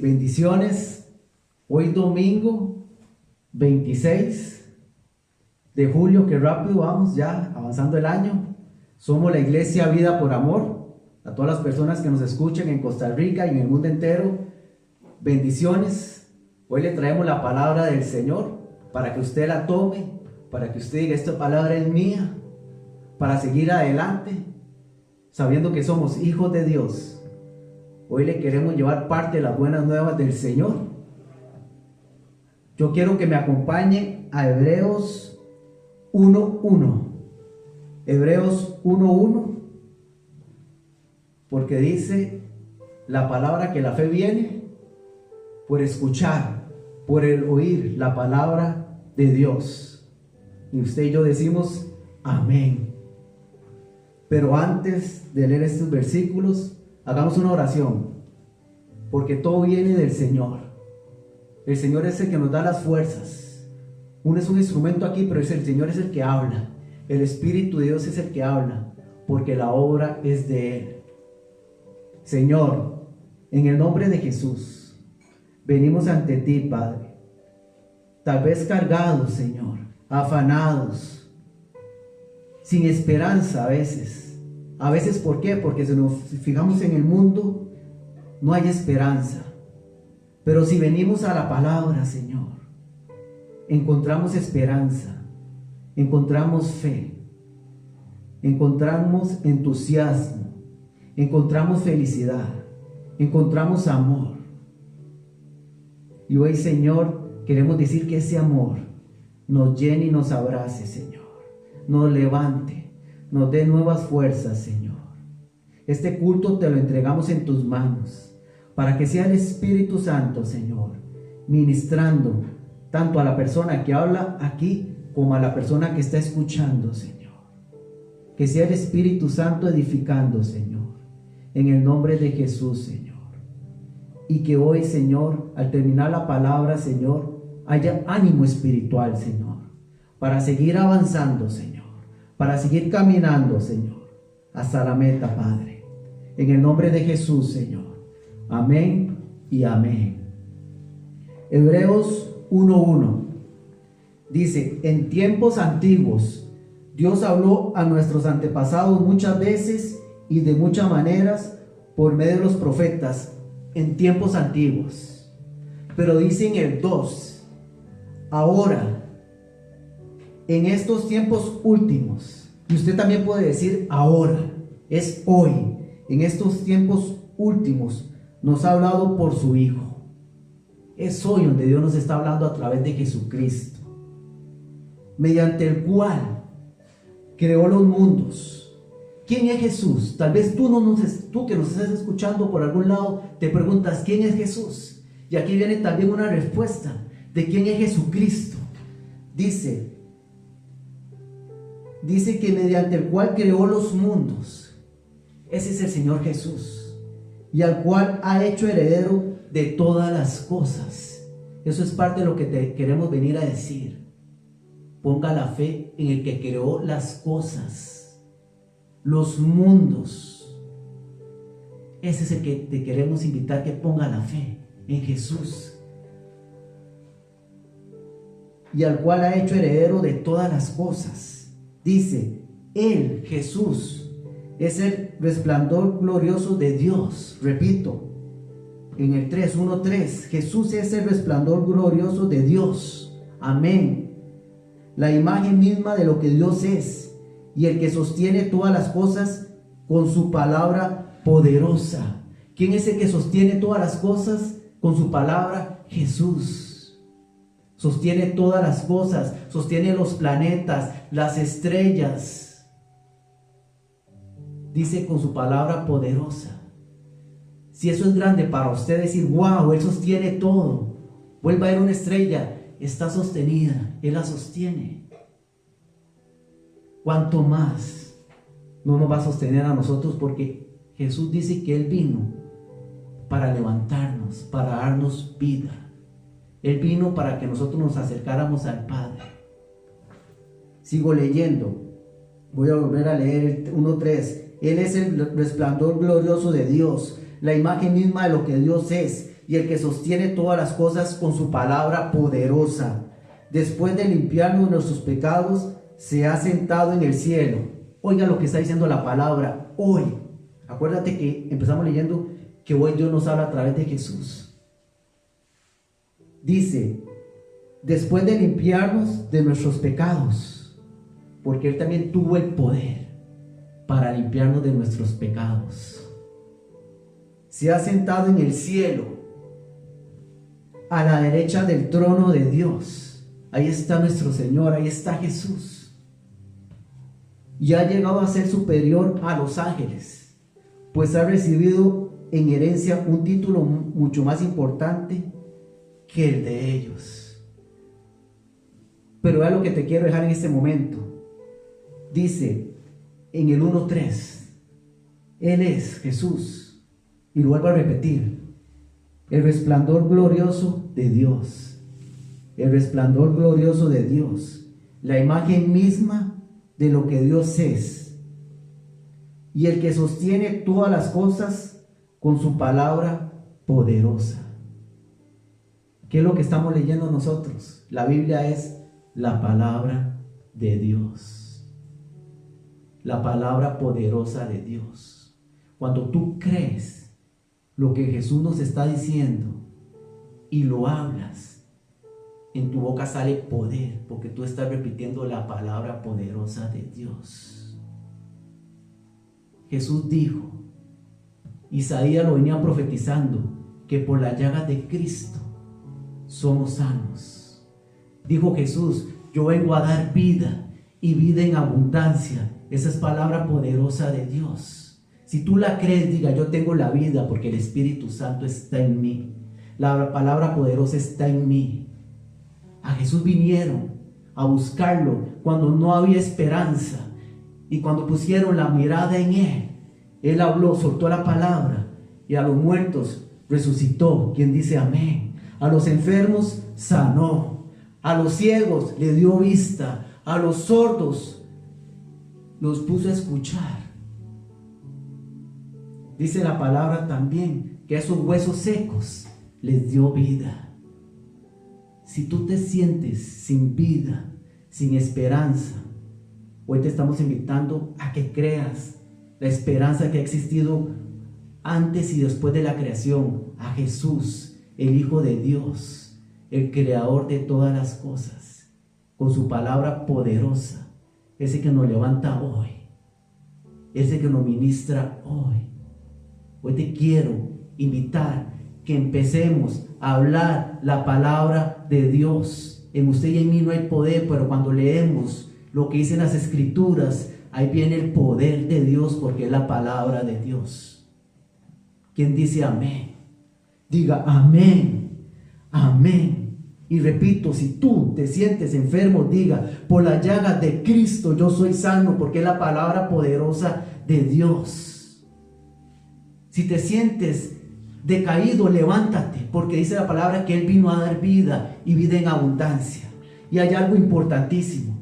bendiciones. Hoy domingo 26 de julio, que rápido vamos ya avanzando el año. Somos la Iglesia Vida por Amor. A todas las personas que nos escuchan en Costa Rica y en el mundo entero, bendiciones. Hoy le traemos la palabra del Señor para que usted la tome, para que usted diga: esta palabra es mía, para seguir adelante, sabiendo que somos hijos de Dios. Hoy le queremos llevar parte de las buenas nuevas del Señor. Yo quiero que me acompañe a Hebreos 1:1. Hebreos 1:1, porque dice la palabra que la fe viene por escuchar, por el oír la palabra de Dios. Y usted y yo decimos amén. Pero antes de leer estos versículos, hagamos una oración, porque todo viene del Señor. El Señor es el que nos da las fuerzas. Uno es un instrumento aquí, pero el Señor es el que habla. El Espíritu de Dios es el que habla, porque la obra es de Él. Señor, en el nombre de Jesús, venimos ante ti, Padre, tal vez cargados, Señor, afanados, sin esperanza a veces. A veces, ¿por qué? Porque si nos fijamos en el mundo, no hay esperanza. Pero si venimos a la palabra, Señor, encontramos esperanza, encontramos fe, encontramos entusiasmo, encontramos felicidad, encontramos amor. Y hoy, Señor, queremos decir que ese amor nos llene y nos abrace, Señor, nos levante, nos dé nuevas fuerzas, Señor. Este culto te lo entregamos en tus manos, para que sea el Espíritu Santo, Señor, ministrando tanto a la persona que habla aquí como a la persona que está escuchando, Señor. Que sea el Espíritu Santo edificando, Señor, en el nombre de Jesús, Señor. Y que hoy, Señor, al terminar la palabra, Señor, haya ánimo espiritual, Señor, para seguir avanzando, Señor, para seguir caminando, Señor, hasta la meta, Padre. En el nombre de Jesús, Señor. Amén y amén. Hebreos 1:1 dice: en tiempos antiguos Dios habló a nuestros antepasados muchas veces y de muchas maneras por medio de los profetas en tiempos antiguos. Pero dice en el 2: ahora, en estos tiempos últimos. Y usted también puede decir ahora, es hoy. En estos tiempos últimos nos ha hablado por su Hijo. Es hoy donde Dios nos está hablando a través de Jesucristo, mediante el cual creó los mundos. ¿Quién es Jesús? Tal vez tú que nos estás escuchando por algún lado te preguntas: ¿quién es Jesús? Y aquí viene también una respuesta de quién es Jesucristo. Dice que mediante el cual creó los mundos. Ese es el Señor Jesús, y al cual ha hecho heredero de todas las cosas. Eso es parte de lo que te queremos venir a decir. Ponga la fe en el que creó las cosas, los mundos. Ese es el que te queremos invitar, que ponga la fe en Jesús, y al cual ha hecho heredero de todas las cosas. Dice: Él, Jesús, es el resplandor glorioso de Dios. Repito, en el 1:3, Jesús es el resplandor glorioso de Dios. Amén. La imagen misma de lo que Dios es, y el que sostiene todas las cosas con su palabra poderosa. ¿Quién es el que sostiene todas las cosas con su palabra? Jesús. Sostiene todas las cosas, sostiene los planetas, las estrellas. Dice: con su palabra poderosa. Si eso es grande para usted decir: wow, Él sostiene todo. Vuelva a ver una estrella, está sostenida, Él la sostiene. ¿Cuánto más no nos va a sostener a nosotros? Porque Jesús dice que Él vino para levantarnos, para darnos vida. Él vino para que nosotros nos acercáramos al Padre. Sigo leyendo. Voy a volver a leer el 1:3. Él es el resplandor glorioso de Dios, la imagen misma de lo que Dios es, y el que sostiene todas las cosas con su palabra poderosa. Después de limpiarnos nuestros pecados, se ha sentado en el cielo. Oiga lo que está diciendo la palabra hoy. Acuérdate que empezamos leyendo que hoy Dios nos habla a través de Jesús. Dice, después de limpiarnos de nuestros pecados, porque Él también tuvo el poder para limpiarnos de nuestros pecados. Se ha sentado en el cielo, a la derecha del trono de Dios. Ahí está nuestro Señor, ahí está Jesús. Y ha llegado a ser superior a los ángeles, pues ha recibido en herencia un título mucho más importante que el de ellos. Pero vea lo que te quiero dejar en este momento. Dice en el 1:3, Él es Jesús. Y lo vuelvo a repetir, el resplandor glorioso de Dios, el resplandor glorioso de Dios, la imagen misma de lo que Dios es, y el que sostiene todas las cosas con su palabra poderosa. ¿Qué es lo que estamos leyendo nosotros? La Biblia es la palabra de Dios, la palabra poderosa de Dios. Cuando tú crees lo que Jesús nos está diciendo y lo hablas, en tu boca sale poder, porque tú estás repitiendo la palabra poderosa de Dios. Jesús dijo, Isaías lo venía profetizando, que por las llagas de Cristo somos sanos. Dijo Jesús, yo vengo a dar vida y vida en abundancia. Esa es palabra poderosa de Dios. Si tú la crees, diga, yo tengo la vida porque el Espíritu Santo está en mí. La palabra poderosa está en mí. A Jesús vinieron a buscarlo cuando no había esperanza. Y cuando pusieron la mirada en Él, Él habló, soltó la palabra. Y a los muertos resucitó. Quien dice amén. A los enfermos sanó. A los ciegos le dio vista. A los sordos los puso a escuchar. Dice la palabra también que a esos huesos secos les dio vida. Si tú te sientes sin vida, sin esperanza, hoy te estamos invitando a que creas la esperanza que ha existido antes y después de la creación, a Jesús, el Hijo de Dios, el creador de todas las cosas, con su palabra poderosa, ese que nos levanta hoy, ese que nos ministra hoy. Hoy te quiero invitar que empecemos a hablar la palabra de Dios. En usted y en mí no hay poder, pero cuando leemos lo que dicen las Escrituras, ahí viene el poder de Dios, porque es la palabra de Dios. ¿Quién dice amén? Diga amén, amén. Y repito, si tú te sientes enfermo, diga, por las llagas de Cristo yo soy sano, porque es la palabra poderosa de Dios. Si te sientes decaído, levántate, porque dice la palabra que Él vino a dar vida y vida en abundancia. Y hay algo importantísimo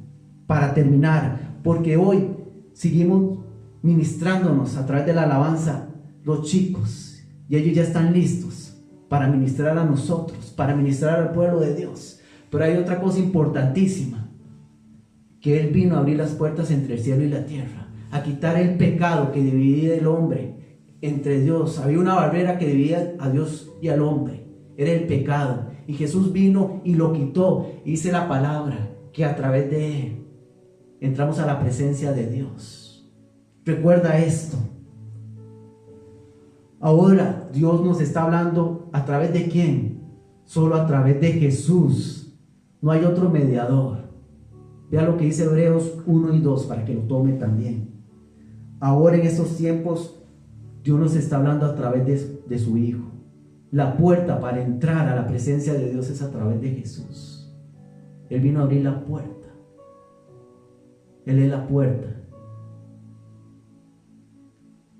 para terminar, porque hoy seguimos ministrándonos a través de la alabanza los chicos, y ellos ya están listos para ministrar a nosotros, para ministrar al pueblo de Dios. Pero hay otra cosa importantísima, que Él vino a abrir las puertas entre el cielo y la tierra, a quitar el pecado que dividía el hombre entre Dios. Había una barrera que dividía a Dios y al hombre, era el pecado, y Jesús vino y lo quitó. Y dice la palabra que a través de Él entramos a la presencia de Dios. Recuerda esto. Ahora Dios nos está hablando a través de ¿quién? Solo a través de Jesús. No hay otro mediador. Vea lo que dice Hebreos 1 y 2 para que lo tome también. Ahora en estos tiempos Dios nos está hablando a través de su Hijo. La puerta para entrar a la presencia de Dios es a través de Jesús. Él vino a abrir la puerta. Él es la puerta.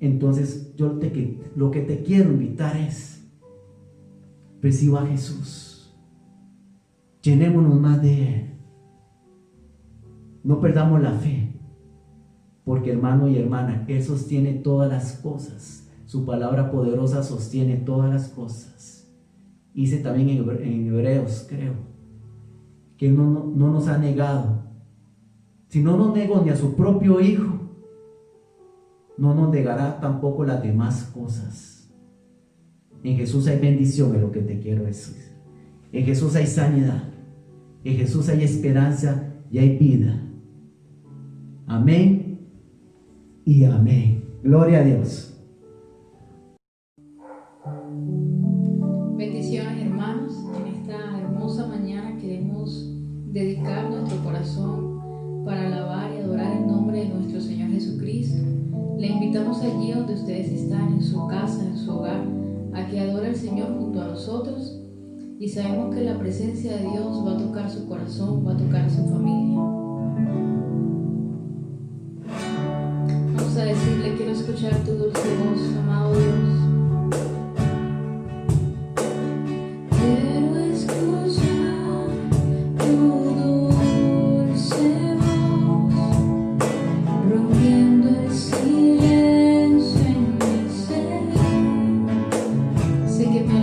Entonces lo que te quiero invitar es, reciba a Jesús. Llenémonos más de Él. No perdamos la fe. Porque hermano y hermana, Él sostiene todas las cosas. Su palabra poderosa sostiene todas las cosas. Dice también en Hebreos, creo, que no nos ha negado. Si no nos negó ni a su propio Hijo, no nos negará tampoco las demás cosas. En Jesús hay bendición, es lo que te quiero decir. En Jesús hay sanidad. En Jesús hay esperanza y hay vida. Amén y amén. Gloria a Dios. Bendiciones, hermanos. En esta hermosa mañana queremos dedicar nuestro corazón para alabar y adorar el nombre de nuestro Señor Jesucristo. Le invitamos allí donde ustedes están, en su casa, en su hogar, a que adore al Señor junto a nosotros, y sabemos que la presencia de Dios va a tocar su corazón, va a tocar a su familia. Vamos a decirle: quiero escuchar tu dulce voz, amado Dios. Quiero escuchar tu dulce voz, rompiendo el silencio en mi ser. Sé que me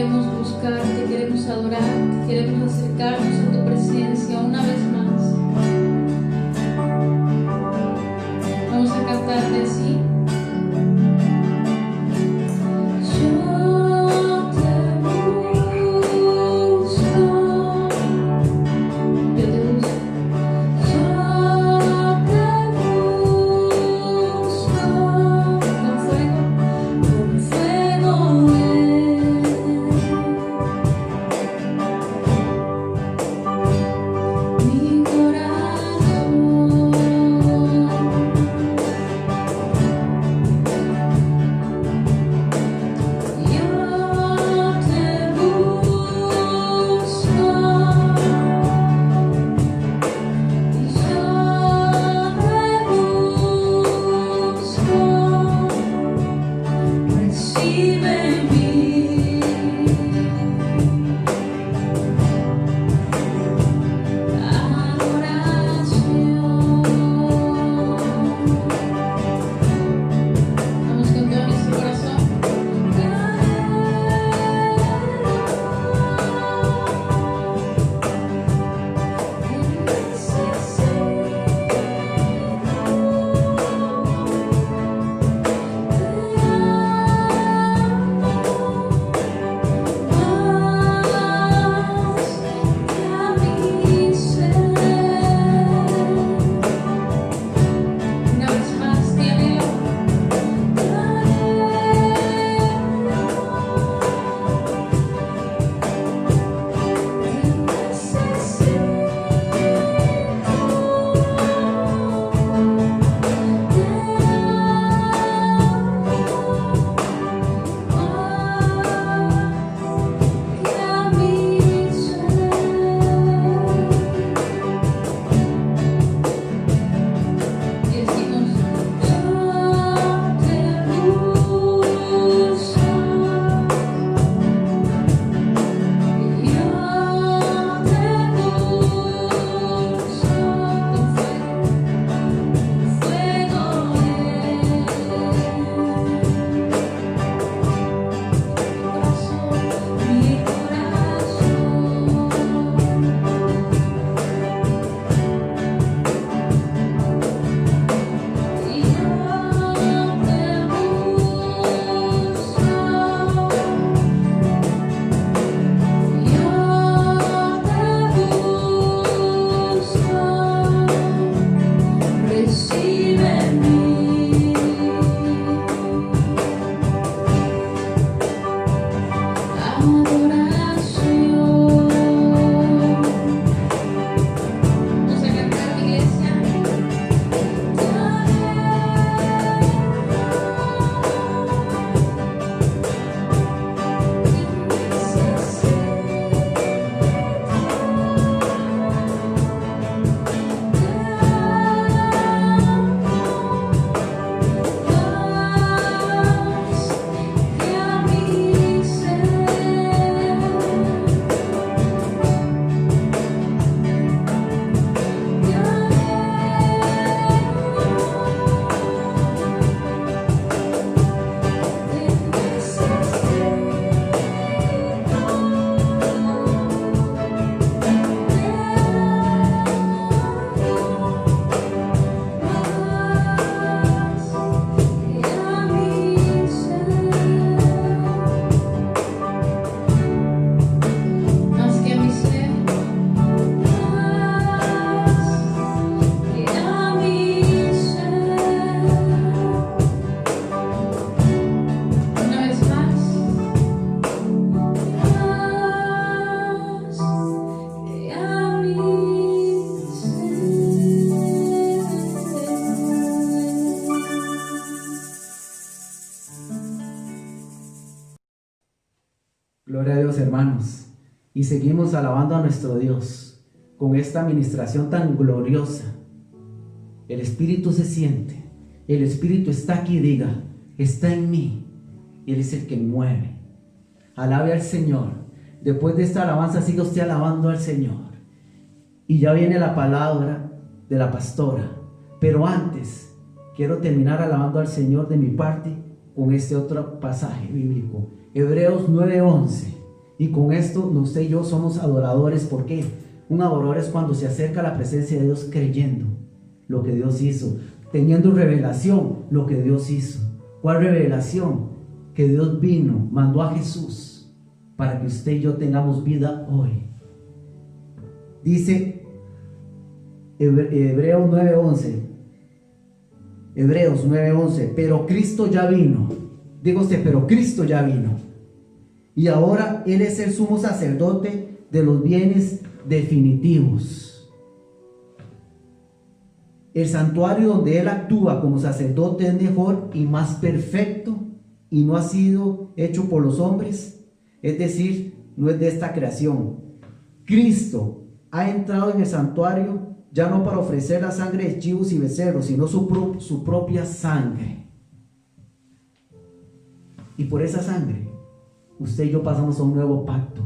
queremos buscarte, queremos adorarte, queremos acercarnos a tu presencia una vez más. Vamos a cantarte así. Gloria a Dios, hermanos. Y seguimos alabando a nuestro Dios con esta administración tan gloriosa. El Espíritu se siente. El Espíritu está aquí, diga, está en mí. Él es el que mueve. Alabe al Señor. Después de esta alabanza siga usted alabando al Señor. Y ya viene la palabra de la pastora. Pero antes, quiero terminar alabando al Señor de mi parte con este otro pasaje bíblico. Hebreos 9:11. Y con esto, usted y yo somos adoradores. ¿Por qué? Un adorador es cuando se acerca a la presencia de Dios creyendo lo que Dios hizo, teniendo revelación lo que Dios hizo. ¿Cuál revelación? Que Dios vino, mandó a Jesús para que usted y yo tengamos vida hoy. Dice Hebreos 9:11, pero Cristo ya vino. Digo usted, pero Cristo ya vino. Y ahora Él es el sumo sacerdote de los bienes definitivos. El santuario donde Él actúa como sacerdote es mejor y más perfecto y no ha sido hecho por los hombres. Es decir, no es de esta creación. Cristo ha entrado en el santuario ya no para ofrecer la sangre de chivos y becerros, sino su propia sangre. Y por esa sangre, usted y yo pasamos a un nuevo pacto.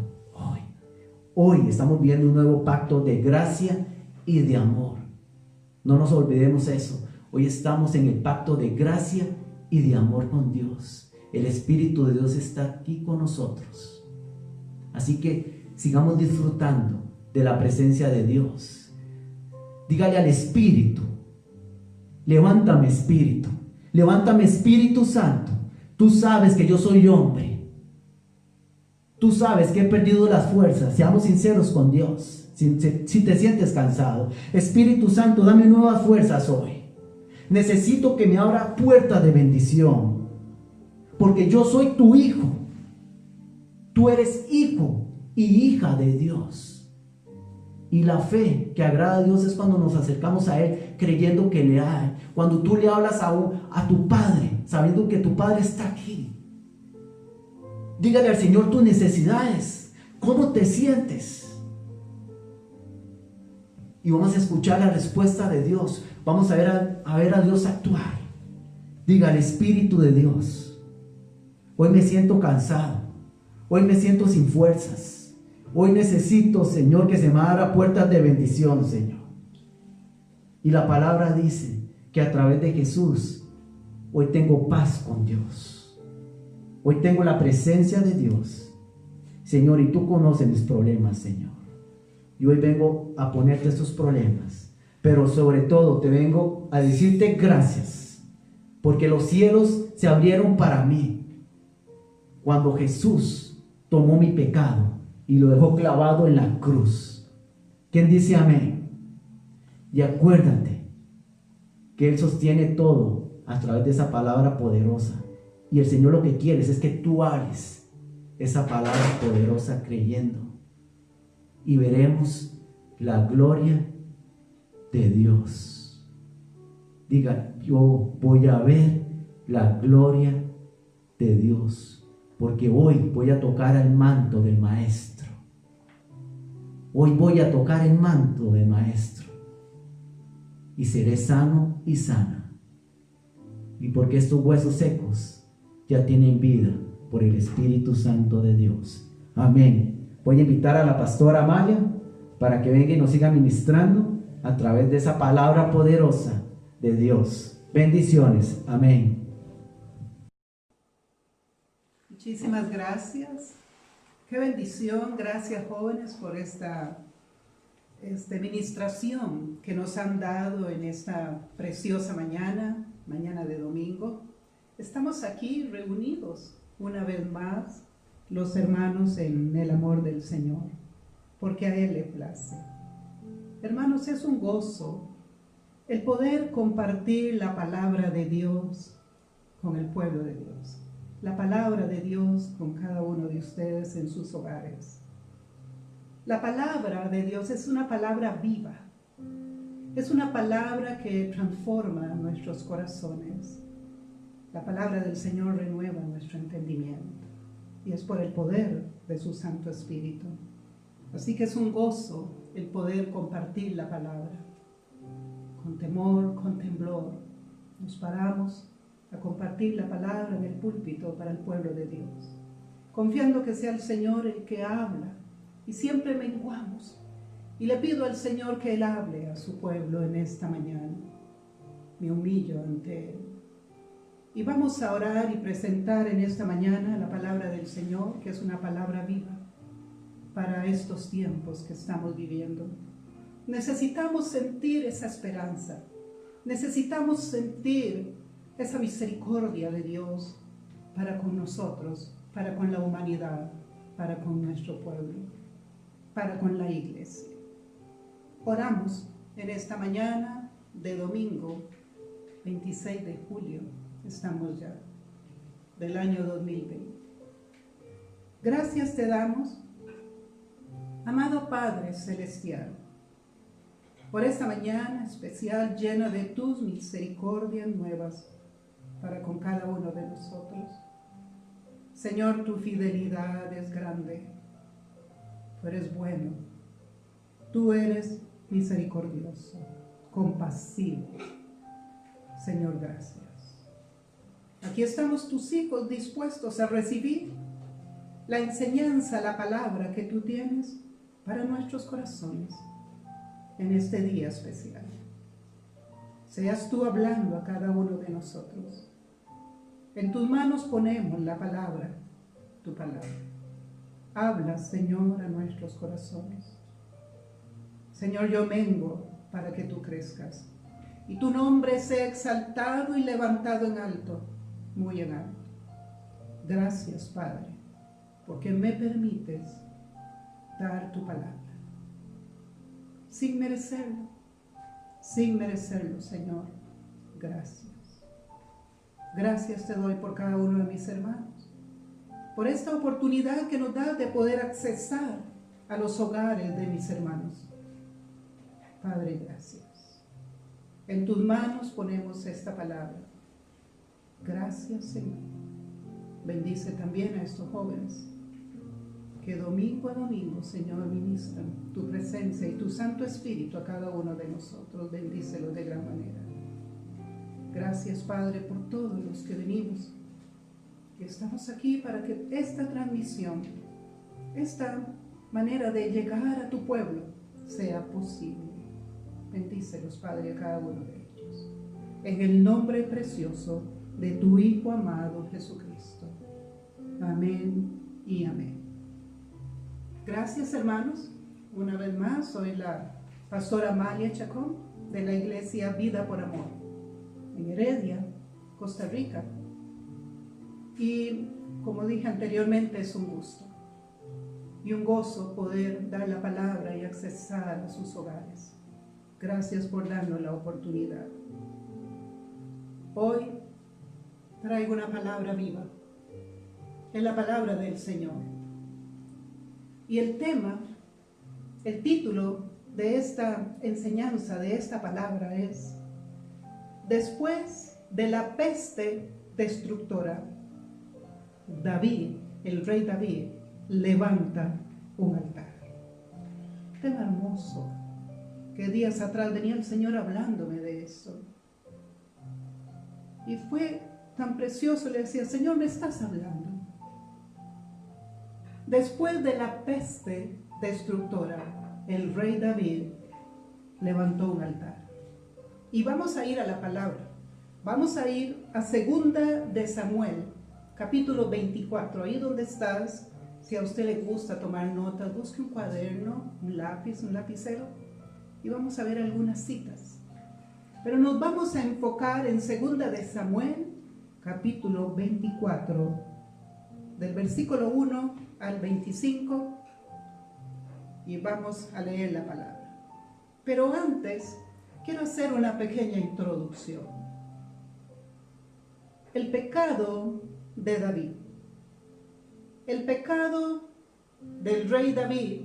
Hoy estamos viendo un nuevo pacto de gracia y de amor. No nos olvidemos eso. Hoy estamos en el pacto de gracia y de amor con Dios. El Espíritu de Dios está aquí con nosotros. Así que sigamos disfrutando de la presencia de Dios. Dígale al Espíritu: levántame, Espíritu. Levántame, Espíritu Santo. Tú sabes que yo soy hombre. Tú sabes que he perdido las fuerzas. Seamos sinceros con Dios. Si te sientes cansado, Espíritu Santo, dame nuevas fuerzas hoy. Necesito que me abra puertas de bendición, porque yo soy tu hijo. Tú eres hijo y hija de Dios. Y la fe que agrada a Dios es cuando nos acercamos a Él creyendo que le hay. Cuando tú le hablas a tu Padre, sabiendo que tu Padre está aquí. Dígale al Señor tus necesidades. ¿Cómo te sientes? Y vamos a escuchar la respuesta de Dios. Vamos a ver a Dios actuar. Dígale: Espíritu de Dios, hoy me siento cansado. Hoy me siento sin fuerzas. Hoy necesito, Señor, que se me abra puertas de bendición, Señor. Y la palabra dice que a través de Jesús hoy tengo paz con Dios. Hoy tengo la presencia de Dios, Señor, y tú conoces mis problemas, Señor. Y hoy vengo a ponerte estos problemas, pero sobre todo te vengo a decirte gracias, porque los cielos se abrieron para mí cuando Jesús tomó mi pecado y lo dejó clavado en la cruz. ¿Quién dice amén? Y acuérdate que Él sostiene todo a través de esa palabra poderosa. Y el Señor lo que quiere es que tú hables esa palabra poderosa creyendo. Y veremos la gloria de Dios. Diga: yo voy a ver la gloria de Dios. Porque hoy voy a tocar el manto del Maestro. Hoy voy a tocar el manto del Maestro. Y seré sano y sana. Y porque estos huesos secos ya tienen vida por el Espíritu Santo de Dios. Amén. Voy a invitar a la pastora Maya para que venga y nos siga ministrando a través de esa palabra poderosa de Dios. Bendiciones. Amén. Muchísimas gracias. Qué bendición. Gracias, jóvenes, por esta ministración que nos han dado en esta preciosa mañana de domingo. Estamos aquí reunidos una vez más, los hermanos en el amor del Señor, porque a Él le place. Hermanos, es un gozo el poder compartir la palabra de Dios con el pueblo de Dios, la palabra de Dios con cada uno de ustedes en sus hogares. La palabra de Dios es una palabra viva, es una palabra que transforma nuestros corazones. La palabra del Señor renueva nuestro entendimiento y es por el poder de su Santo Espíritu. Así que es un gozo el poder compartir la palabra. Con temor, con temblor, nos paramos a compartir la palabra en el púlpito para el pueblo de Dios, confiando que sea el Señor el que habla, y siempre menguamos. Y le pido al Señor que Él hable a su pueblo en esta mañana. Me humillo ante Él. Y vamos a orar y presentar en esta mañana la palabra del Señor, que es una palabra viva, para estos tiempos que estamos viviendo. Necesitamos sentir esa esperanza. Necesitamos sentir esa misericordia de Dios para con nosotros, para con la humanidad, para con nuestro pueblo, para con la iglesia. Oramos en esta mañana de domingo 26 de julio, estamos ya, del año 2020. Gracias te damos, amado Padre Celestial, por esta mañana especial llena de tus misericordias nuevas para con cada uno de nosotros. Señor, tu fidelidad es grande, tú eres bueno, tú eres misericordioso, compasivo. Señor, gracias. Aquí estamos tus hijos dispuestos a recibir la enseñanza, la palabra que tú tienes para nuestros corazones en este día especial. Seas tú hablando a cada uno de nosotros. En tus manos ponemos la palabra, tu palabra. Habla, Señor, a nuestros corazones. Señor, yo mengo para que tú crezcas y tu nombre sea exaltado y levantado en alto, muy en alto. Gracias, Padre, porque me permites dar tu palabra. Sin merecerlo, Señor, gracias. Gracias te doy por cada uno de mis hermanos, por esta oportunidad que nos da de poder accesar a los hogares de mis hermanos. Padre, gracias. En tus manos ponemos esta palabra. Gracias, Señor. Bendice también a estos jóvenes que domingo a domingo, Señor, ministran tu presencia y tu Santo Espíritu a cada uno de nosotros. Bendícelos de gran manera. Gracias, Padre, por todos los que venimos, que estamos aquí para que esta transmisión, esta manera de llegar a tu pueblo sea posible. Bendícelos, Padre, a cada uno de ellos. En el nombre precioso de tu Hijo amado Jesucristo. Amén y amén. Gracias, hermanos. Una vez más, soy la pastora Amalia Chacón de la iglesia Vida por Amor en Heredia, Costa Rica. Y como dije anteriormente, es un gusto y un gozo poder dar la palabra y accesar a sus hogares. Gracias por darnos la oportunidad. Hoy traigo una palabra viva. Es la palabra del Señor. Y el tema, el título de esta enseñanza, de esta palabra es: después de la peste destructora, David, el rey David, levanta un altar. Tema hermoso, que días atrás venía el Señor hablándome de eso. Y fue tan precioso, le decía: Señor, me estás hablando. Después de la peste destructora, el rey David levantó un altar. Y vamos a ir a la palabra. Vamos a ir a 2 de Samuel, capítulo 24. Ahí donde estás, si a usted le gusta tomar notas, busque un cuaderno, un lápiz, un lapicero, y vamos a ver algunas citas. Pero nos vamos a enfocar en 2 de Samuel, capítulo 24, del versículo 1 al 25, y vamos a leer la palabra. Pero antes, quiero hacer una pequeña introducción. El pecado de David. El pecado del rey David,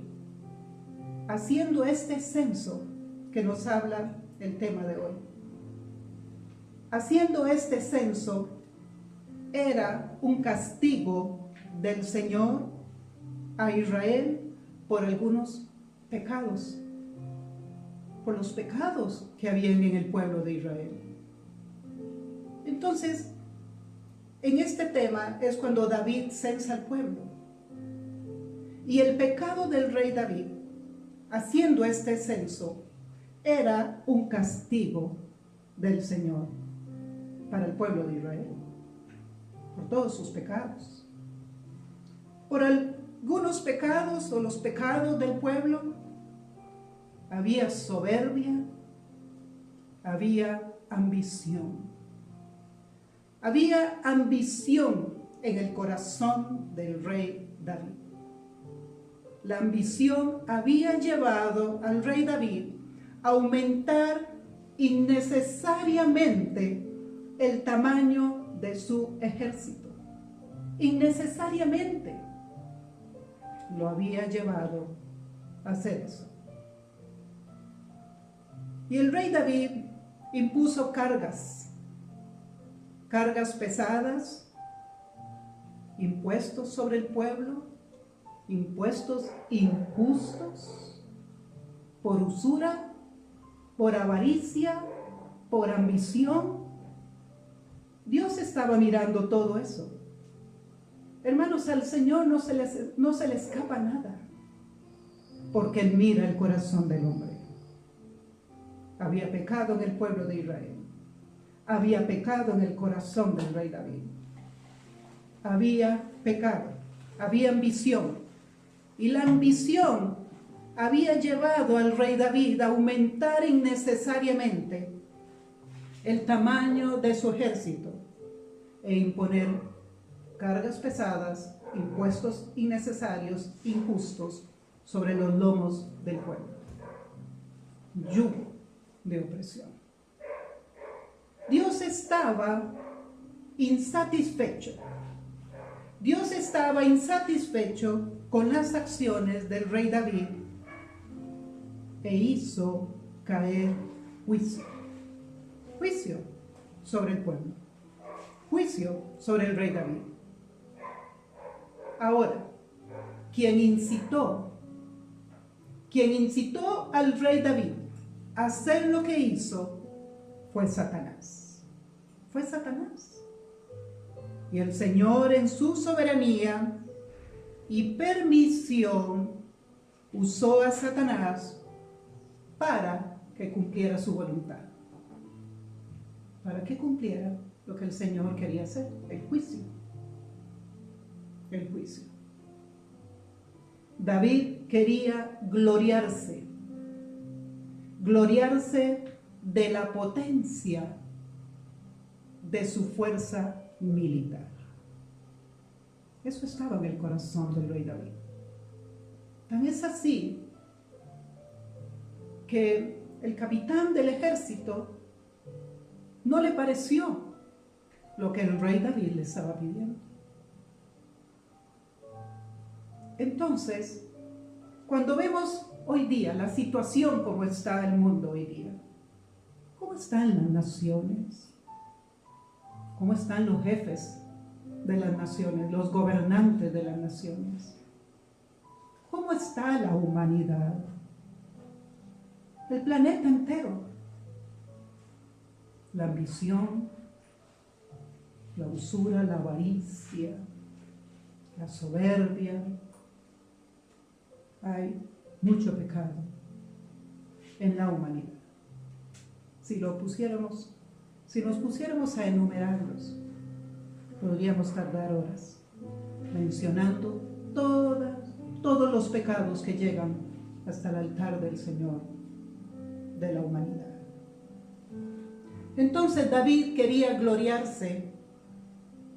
haciendo este censo que nos habla el tema de hoy. Haciendo este censo era un castigo del Señor a Israel por algunos pecados, por los pecados que habían en el pueblo de Israel. Entonces, en este tema es cuando David censa al pueblo. Y el pecado del rey David, haciendo este censo, era un castigo del Señor para el pueblo de Israel, por todos sus pecados, por algunos pecados o los pecados del pueblo. Había soberbia, había ambición. Había ambición en el corazón del rey David. La ambición había llevado al rey David a aumentar innecesariamente el tamaño de su ejército. Innecesariamente lo había llevado a hacer eso. Y el rey David impuso cargas pesadas, impuestos sobre el pueblo, impuestos injustos, por usura, por avaricia, por ambición. Dios estaba mirando todo eso. Hermanos, al Señor no se le escapa nada, porque Él mira el corazón del hombre. Había pecado en el pueblo de Israel. Había pecado en el corazón del rey David. Había pecado, había ambición. Y la ambición había llevado al rey David a aumentar innecesariamente el tamaño de su ejército e imponer cargas pesadas, impuestos innecesarios, injustos sobre los lomos del pueblo. Yugo de opresión. Dios estaba insatisfecho. Dios estaba insatisfecho con las acciones del rey David e hizo caer juicio. Juicio sobre el pueblo. Juicio sobre el rey David. Ahora, quien incitó al rey David a hacer lo que hizo fue Satanás. Fue Satanás. Y el Señor, en su soberanía y permisión, usó a Satanás para que cumpliera su voluntad. Para que cumpliera lo que el Señor quería hacer, el juicio. El juicio. David quería gloriarse de la potencia de su fuerza militar. Eso estaba en el corazón del rey David. Tan es así que el capitán del ejército no le pareció lo que el rey David le estaba pidiendo. Entonces, cuando vemos hoy día la situación como está el mundo hoy día, ¿cómo están las naciones? ¿Cómo están los jefes de las naciones, los gobernantes de las naciones? ¿Cómo está la humanidad? El planeta entero. La ambición, la usura, la avaricia, la soberbia. Hay mucho pecado en la humanidad. Si nos pusiéramos a enumerarlos, podríamos tardar horas mencionando todos los pecados que llegan hasta el altar del Señor de la humanidad. Entonces David quería gloriarse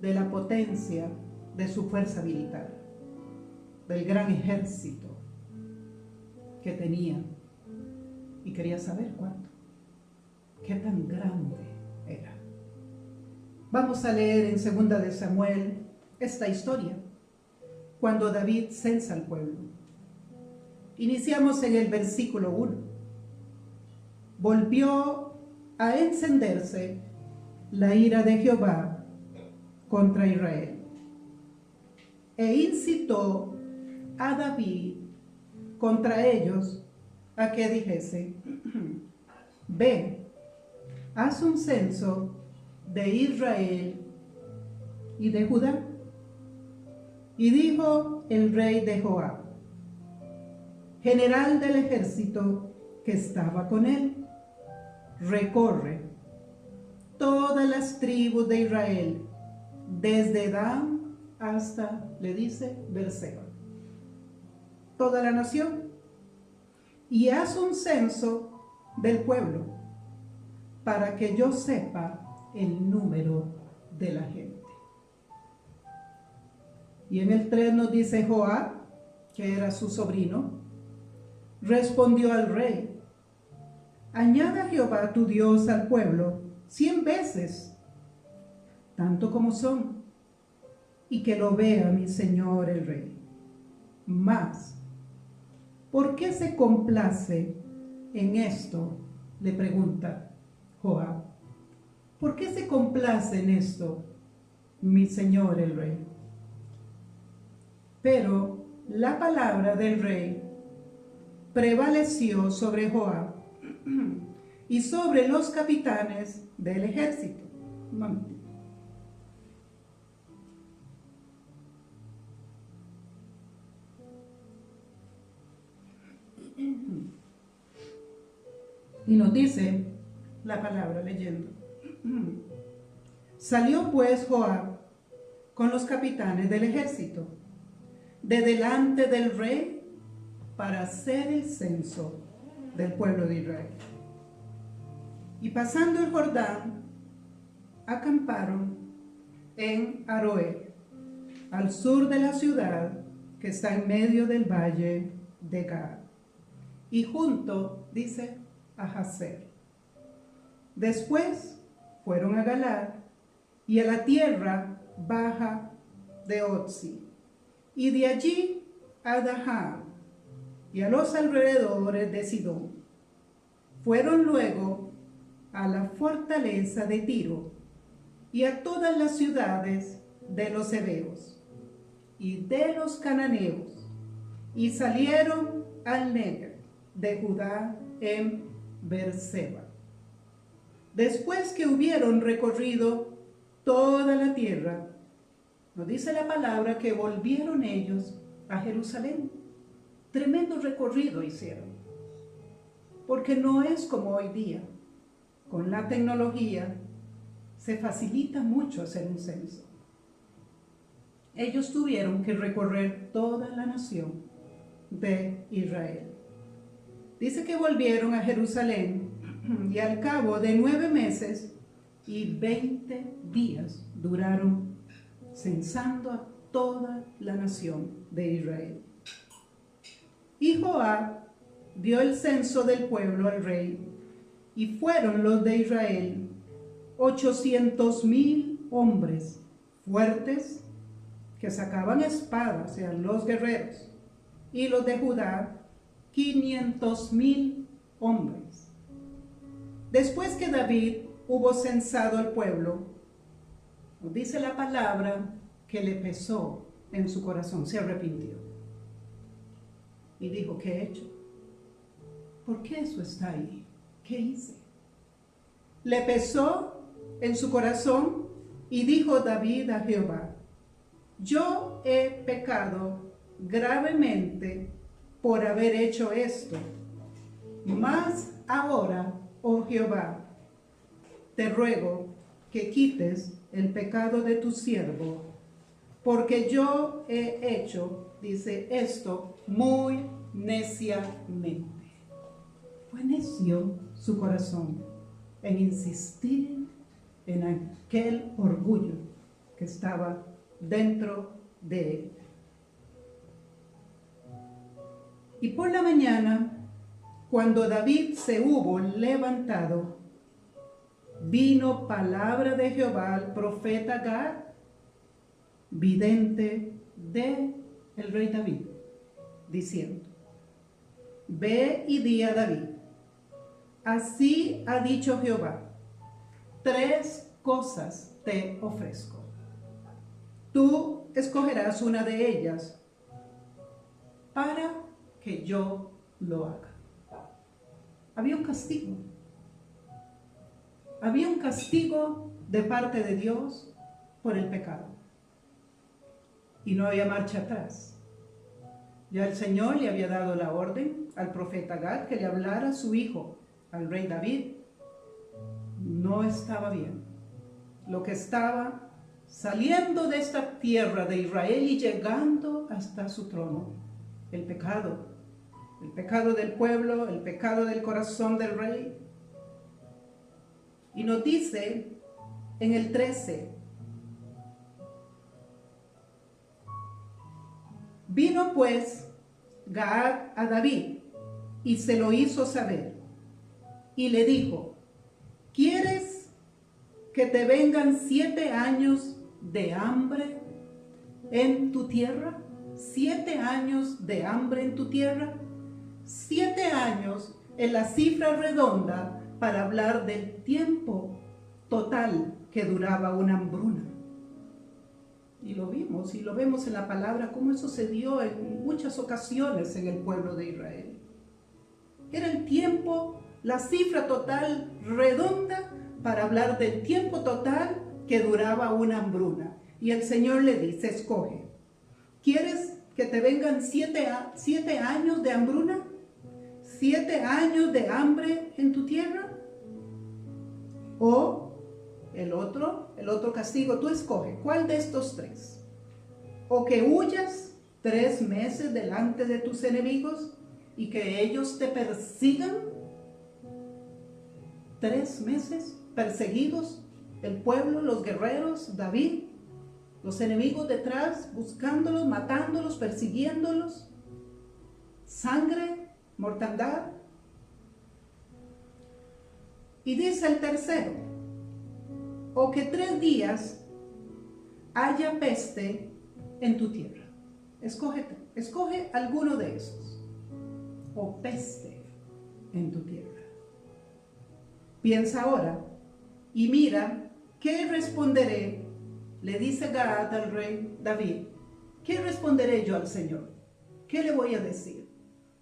de la potencia de su fuerza militar, del gran ejército que tenía, y quería saber cuánto, qué tan grande era. Vamos a leer en 2 de Samuel esta historia, cuando David censa al pueblo. Iniciamos en el versículo 1. Volvió a encenderse la ira de Jehová contra Israel, e incitó a David contra ellos a que dijese: ve, haz un censo de Israel y de Judá. Y dijo el rey de Joab, general del ejército que estaba con él: recorre todas las tribus de Israel, desde Dan hasta, le dice, Beerseba. toda la nación y haz un censo del pueblo para que yo sepa el número de la gente. Y en el 3 nos dice Joab, que era su sobrino, respondió al rey: añada Jehová tu Dios al pueblo 100 veces, tanto como son, y que lo vea mi señor el rey. Mas, ¿por qué se complace en esto?, le pregunta Joab. ¿Por qué se complace en esto mi señor el rey? Pero la palabra del rey prevaleció sobre Joab y sobre los capitanes del ejército. Un momentito. Y nos dice la palabra leyendo: salió pues Joab con los capitanes del ejército de delante del rey para hacer el censo del pueblo de Israel. Y pasando el Jordán, acamparon en Aroer, al sur de la ciudad que está en medio del valle de Gad, y junto, dice, a Hazer. Después fueron a Galad y a la tierra baja de Otzi, y de allí a Dahab y a los alrededores de Sidón. Fueron luego a la fortaleza de Tiro y a todas las ciudades de los heveos y de los cananeos, y salieron al Negev de Judá en Beerseba. Después que hubieron recorrido toda la tierra, nos dice la palabra que volvieron ellos a Jerusalén. Tremendo recorrido hicieron, porque no es como hoy día. Con la tecnología se facilita mucho hacer un censo. Ellos tuvieron que recorrer toda la nación de Israel. Dice que volvieron a Jerusalén y al cabo de 9 meses y 20 días duraron censando a toda la nación de Israel. Y Joab dio el censo del pueblo al rey, y fueron los de Israel 800,000 hombres fuertes que sacaban espadas, o sea, los guerreros, y los de Judá 500,000 hombres. Después que David hubo censado al pueblo, nos dice la palabra que le pesó en su corazón, se arrepintió y dijo: ¿qué he hecho? ¿Por qué eso está ahí? ¿Qué hice? Le pesó en su corazón y dijo David a Jehová: yo he pecado gravemente por haber hecho esto. Mas ahora, oh Jehová, te ruego que quites el pecado de tu siervo, porque yo he hecho, dice, esto muy neciamente. Fue necio su corazón en insistir en aquel orgullo que estaba dentro de él. Y por la mañana, cuando David se hubo levantado, vino palabra de Jehová al profeta Gad, vidente de el rey David, diciendo: ve y di a David, así ha dicho Jehová, 3 cosas te ofrezco. Tú escogerás una de ellas para que yo lo haga. Había un castigo. Había un castigo de parte de Dios por el pecado. Y no había marcha atrás. Ya el Señor le había dado la orden al profeta Gad que le hablara a su hijo, al rey David. No estaba bien. Lo que estaba saliendo de esta tierra de Israel y llegando hasta su trono el pecado del pueblo, el pecado del corazón del rey. Y nos dice en el 13, vino pues Gad a David y se lo hizo saber y le dijo, ¿quieres que te vengan 7 años de hambre en tu tierra? 7 años de hambre en tu tierra. 7 años es la cifra redonda para hablar del tiempo total que duraba una hambruna. Y lo vimos y lo vemos en la palabra, cómo eso se dio en muchas ocasiones en el pueblo de Israel. Era el tiempo, la cifra total redonda para hablar del tiempo total que duraba una hambruna. Y el Señor le dice, escoge, ¿quieres que te vengan 7 años de hambruna? 7 años de hambre en tu tierra. O el otro castigo, tú escoge, ¿cuál de estos 3? O que huyas 3 meses delante de tus enemigos y que ellos te persigan. 3 meses perseguidos, el pueblo, los guerreros, David, los enemigos detrás, buscándolos, matándolos, persiguiéndolos. Sangre, mortandad. Y dice el tercero, o que 3 días haya peste en tu tierra. Escoge alguno de esos. O peste en tu tierra. Piensa ahora y mira, ¿qué responderé? Le dice Gad al rey David, ¿qué responderé yo al Señor? ¿Qué le voy a decir?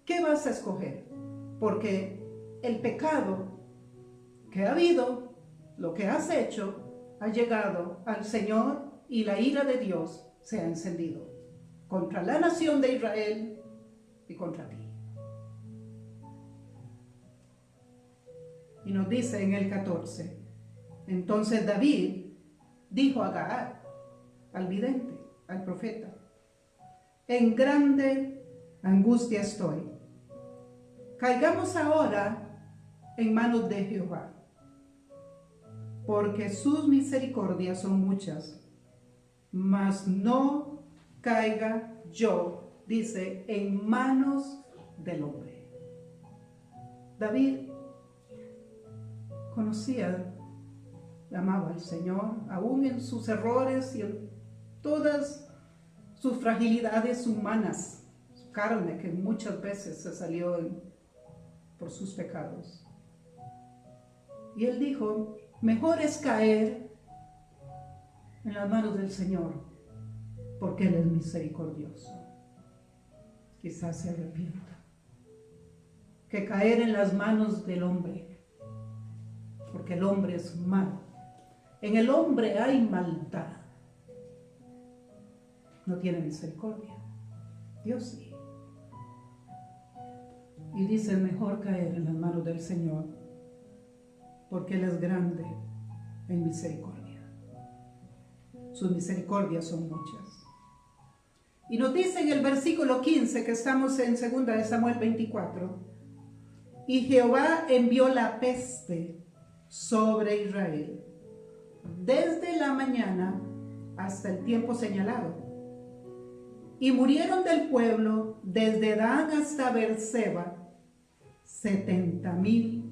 ¿Qué vas a escoger? Porque el pecado que ha habido, lo que has hecho, ha llegado al Señor y la ira de Dios se ha encendido contra la nación de Israel y contra ti. Y nos dice en el 14, entonces David dijo a Gad, al vidente, al profeta, en grande angustia estoy. Caigamos ahora en manos de Jehová, porque sus misericordias son muchas, mas no caiga yo, dice, en manos del hombre. David conocía, amaba al Señor, aún en sus errores y en todas sus fragilidades humanas, su carne que muchas veces se salió por sus pecados. Y él dijo, mejor es caer en las manos del Señor, porque Él es misericordioso. Quizás se arrepienta, que caer en las manos del hombre, porque el hombre es malo. En el hombre hay maldad. No tiene misericordia. Dios sí. Y dice, mejor caer en las manos del Señor, porque Él es grande en misericordia. Sus misericordias son muchas. Y nos dice en el versículo 15, que estamos en 2 de Samuel 24, y Jehová envió la peste sobre Israel desde la mañana hasta el tiempo señalado. Y murieron del pueblo desde Dan hasta Beerseba 70,000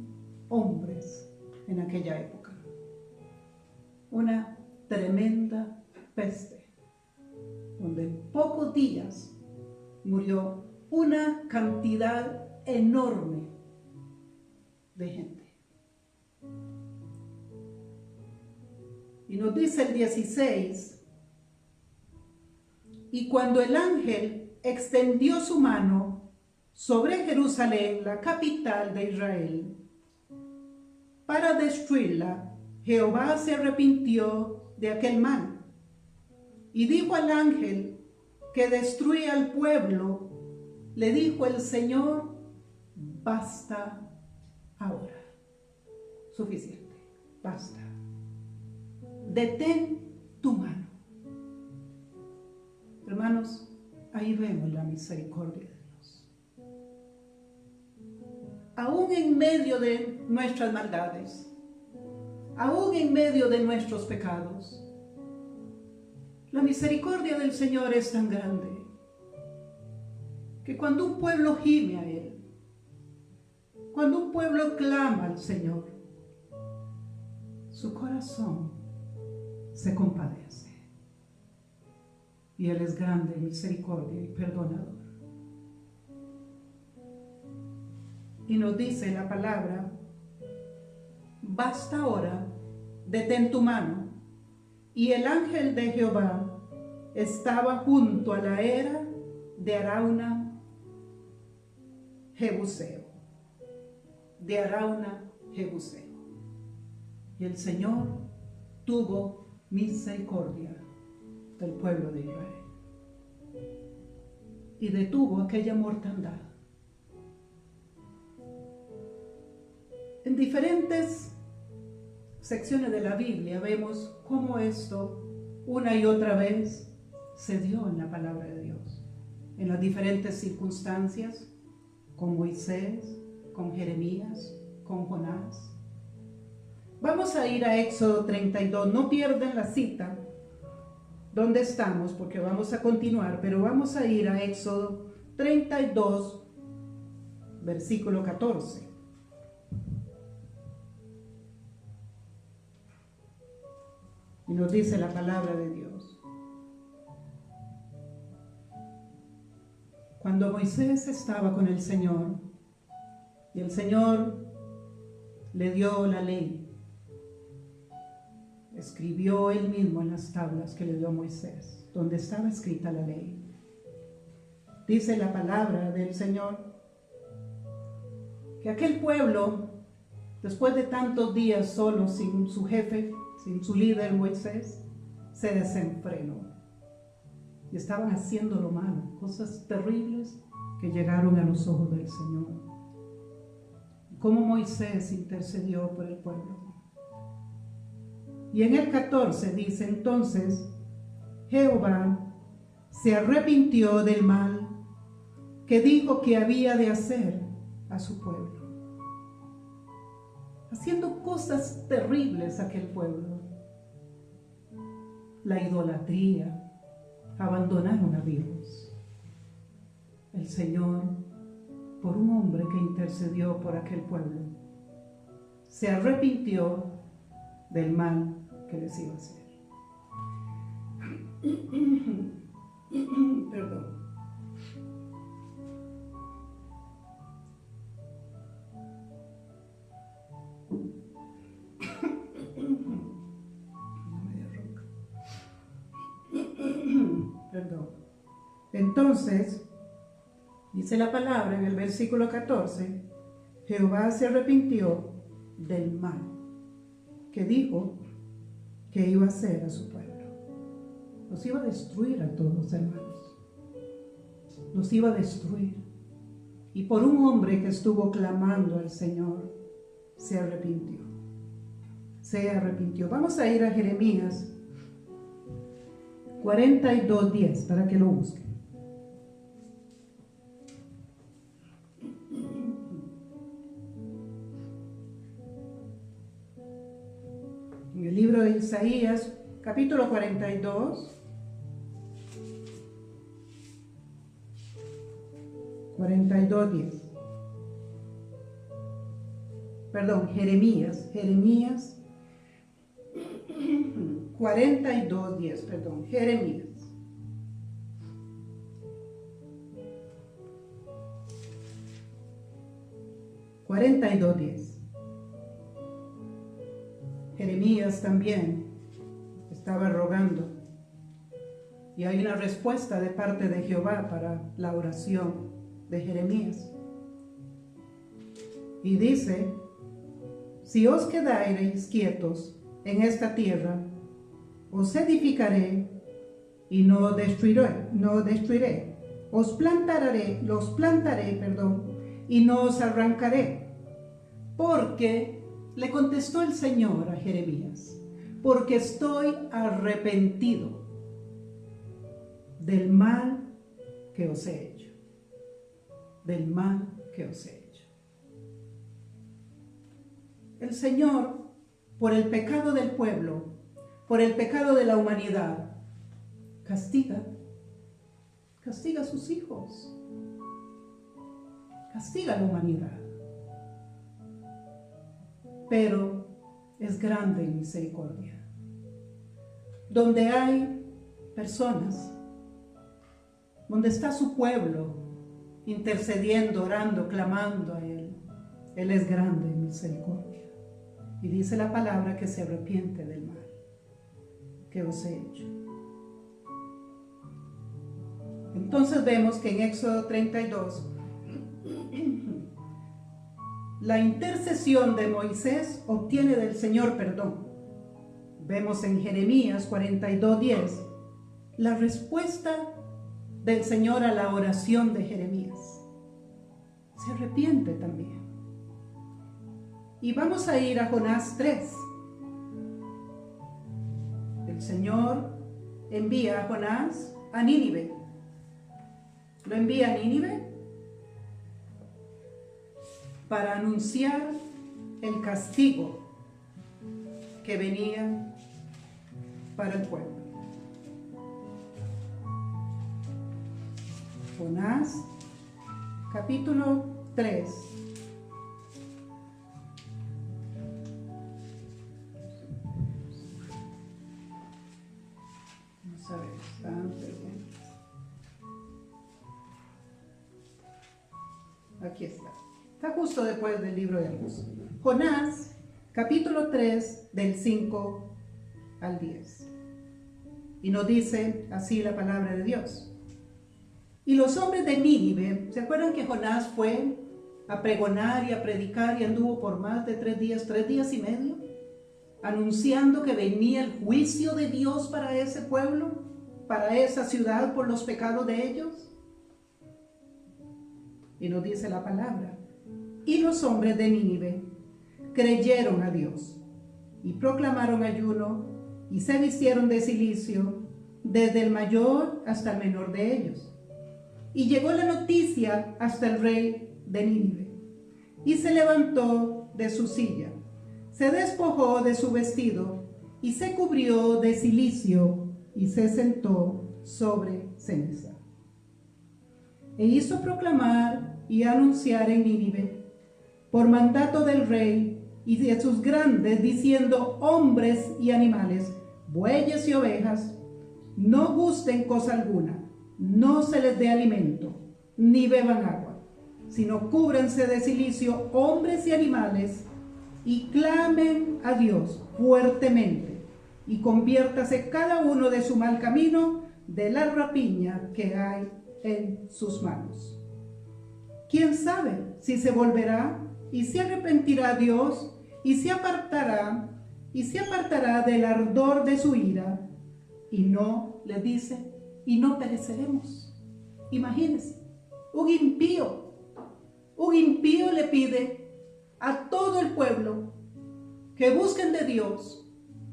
hombres en aquella época. Una tremenda peste, donde en pocos días murió una cantidad enorme de gente. Y nos dice el 16, y cuando el ángel extendió su mano sobre Jerusalén, la capital de Israel, para destruirla, Jehová se arrepintió de aquel mal y dijo al ángel que destruía al pueblo, le dijo el Señor, basta ahora, suficiente, basta, detén tu mano. Hermanos, ahí vemos la misericordia de aún en medio de nuestras maldades, aún en medio de nuestros pecados. La misericordia del Señor es tan grande que cuando un pueblo gime a Él, cuando un pueblo clama al Señor, su corazón se compadece. Y Él es grande en misericordia y perdonador. Y nos dice la palabra: basta ahora, detén tu mano. Y el ángel de Jehová estaba junto a la era de Arauna Jebuseo. De Arauna Jebuseo. Y el Señor tuvo misericordia del pueblo de Israel y detuvo aquella mortandad. En diferentes secciones de la Biblia vemos cómo esto una y otra vez se dio en la palabra de Dios, en las diferentes circunstancias, con Moisés, con Jeremías, con Jonás. Vamos a ir a Éxodo 32, no pierdan la cita donde estamos porque vamos a continuar, pero vamos a ir a Éxodo 32, versículo 14. Y nos dice la palabra de Dios: cuando Moisés estaba con el Señor y el Señor le dio la ley, escribió él mismo en las tablas que le dio a Moisés, donde estaba escrita la ley. Dice la palabra del Señor que aquel pueblo, después de tantos días solo, sin su jefe, sin su líder Moisés, se desenfrenó y estaban haciendo lo malo, cosas terribles que llegaron a los ojos del Señor. Cómo Moisés intercedió por el pueblo. Y en el 14 dice: entonces Jehová se arrepintió del mal que dijo que había de hacer a su pueblo, haciendo cosas terribles a aquel pueblo. La idolatría, abandonaron a Dios. El Señor, por un hombre que intercedió por aquel pueblo, se arrepintió del mal que les iba a hacer. Perdón. Perdón. Entonces, dice la palabra en el versículo 14: Jehová se arrepintió del mal que dijo que iba a hacer a su pueblo. Los iba a destruir a todos, hermanos. Los iba a destruir. Y por un hombre que estuvo clamando al Señor, se arrepintió. Se arrepintió. Vamos a ir a Jeremías 42:10 para que lo busquen. En el libro de Isaías, capítulo 42, 42:10. Perdón, Jeremías 42:10, perdón, Jeremías. Jeremías también estaba rogando y hay una respuesta de parte de Jehová para la oración de Jeremías. Y dice: si os quedareis quietos en esta tierra, os edificaré y no destruiré. Los plantaré, y no os arrancaré. Porque, le contestó el Señor a Jeremías, porque estoy arrepentido del mal que os he hecho. Del mal que os he hecho. el Señor, por el pecado del pueblo, por el pecado de la humanidad, castiga a sus hijos, castiga a la humanidad. Pero es grande en misericordia. Donde hay personas, donde está su pueblo intercediendo, orando, clamando a Él, Él es grande en misericordia. Y dice la palabra que se arrepiente del mal que os he hecho. Entonces vemos que en Éxodo 32, la intercesión de Moisés obtiene del Señor perdón. Vemos en Jeremías 42:10 la respuesta del Señor a la oración de Jeremías. Se arrepiente también. Y vamos a ir a Jonás 3. El Señor envía a Jonás a Nínive. Lo envía a Nínive para anunciar el castigo que venía para el pueblo. Jonás, capítulo 3. Vamos a ver, están presentes. Aquí está. Está justo después del libro de Amós. Jonás, capítulo 3, del 5 al 10. Y nos dice así la palabra de Dios. Y los hombres de Nínive, ¿se acuerdan que Jonás fue a pregonar y a predicar y anduvo por más de 3 días y medio, anunciando que venía el juicio de Dios para ese pueblo, para esa ciudad por los pecados de ellos? Y nos dice la palabra. Y los hombres de Nínive creyeron a Dios y proclamaron ayuno y se vistieron de cilicio, desde el mayor hasta el menor de ellos. Y llegó la noticia hasta el rey de Nínive, y se levantó de su silla, se despojó de su vestido, y se cubrió de cilicio, y se sentó sobre ceniza. E hizo proclamar y anunciar en Nínive, por mandato del rey y de sus grandes, diciendo: hombres y animales, bueyes y ovejas, no gusten cosa alguna, no se les dé alimento, ni beban agua, sino cúbranse de cilicio hombres y animales, y clamen a Dios fuertemente, y conviértase cada uno de su mal camino, de la rapiña que hay en sus manos. ¿Quién sabe si se volverá y se arrepentirá Dios y se apartará del ardor de su ira? Y no, le dice, y no pereceremos. Imagínense, un impío le pide a todo el pueblo que busquen de Dios,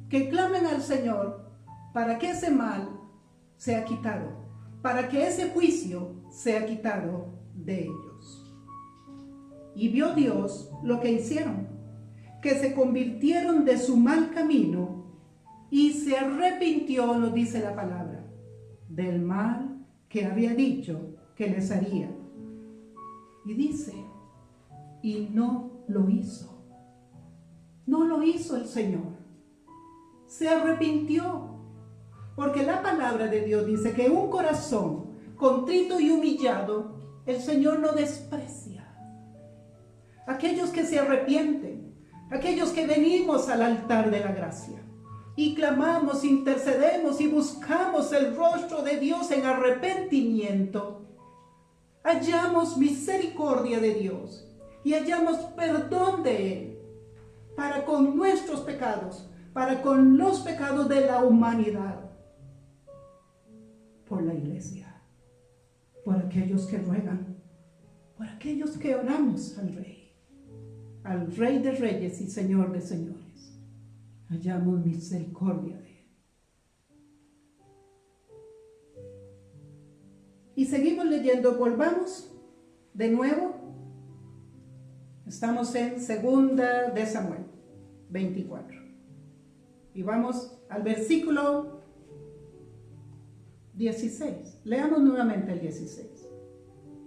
que clamen al Señor para que ese mal sea quitado, para que ese juicio sea quitado de ellos. Y vio Dios lo que hicieron, que se convirtieron de su mal camino y se arrepintió, nos dice la palabra, del mal que había dicho que les haría. Y dice, y no lo hizo. No lo hizo el Señor. Se arrepintió. Porque la palabra de Dios dice que un corazón contrito y humillado, el Señor no desprecia. Aquellos que se arrepienten, aquellos que venimos al altar de la gracia y clamamos, intercedemos y buscamos el rostro de Dios en arrepentimiento, hallamos misericordia de Dios y hallamos perdón de Él para con nuestros pecados, para con los pecados de la humanidad, por la iglesia, por aquellos que ruegan, por aquellos que oramos al Rey de Reyes y Señor de Señores. Hallamos misericordia de Él. Y seguimos leyendo, volvamos de nuevo. Estamos en Segunda de Samuel. 24. Y vamos al versículo 16. Leamos nuevamente el 16.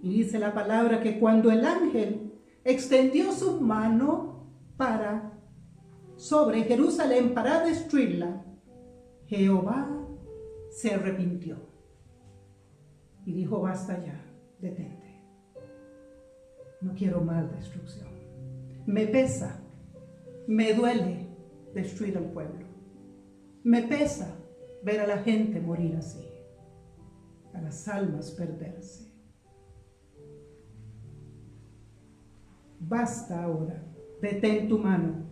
Y dice la palabra que cuando el ángel extendió su mano sobre Jerusalén para destruirla, Jehová se arrepintió y dijo: basta ya, detente. No quiero más destrucción. Me pesa, me duele destruir al pueblo. Me pesa ver a la gente morir así, a las almas perderse. Basta ahora, detén tu mano.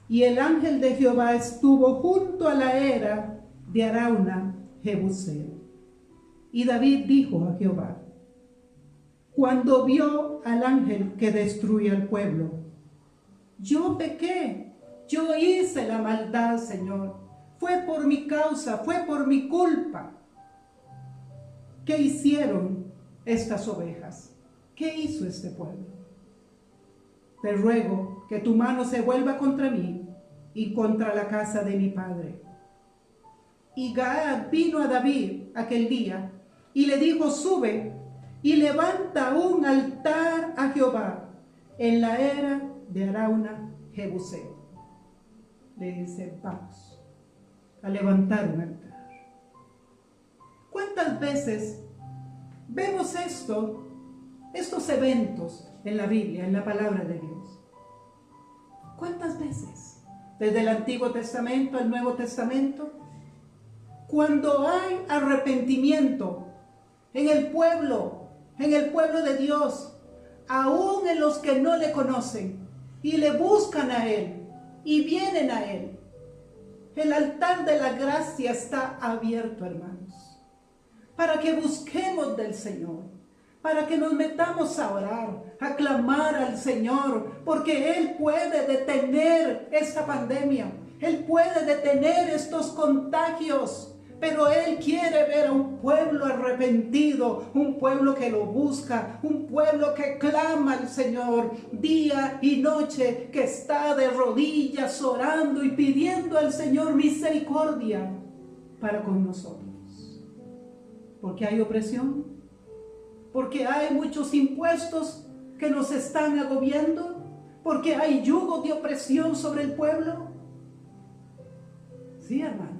Y el ángel de Jehová estuvo junto a la era de Arauna, Jebuseo. Y David dijo a Jehová, cuando vio al ángel que destruía al pueblo: yo pequé, yo hice la maldad, Señor. Fue por mi causa, fue por mi culpa. ¿Qué hicieron estas ovejas? ¿Qué hizo este pueblo? Te ruego que tu mano se vuelva contra mí y contra la casa de mi padre. Y Gad vino a David aquel día y le dijo: sube y levanta un altar a Jehová en la era de Arauna, Jebuseo. Le dice: vamos a levantar un altar. ¿Cuántas veces vemos estos eventos en la Biblia, en la palabra de Dios? ¿Cuántas veces? Desde el Antiguo Testamento al Nuevo Testamento. Cuando hay arrepentimiento en el pueblo de Dios, aún en los que no le conocen y le buscan a Él y vienen a Él, el altar de la gracia está abierto, hermanos, para que busquemos del Señor, para que nos metamos a orar, a clamar al Señor, porque Él puede detener esta pandemia, Él puede detener estos contagios, pero Él quiere ver a un pueblo arrepentido, un pueblo que lo busca, un pueblo que clama al Señor día y noche, que está de rodillas orando y pidiendo al Señor misericordia para con nosotros. Porque hay opresión, porque hay muchos impuestos que nos están agobiando, porque hay yugo de opresión sobre el pueblo. Sí, hermanos.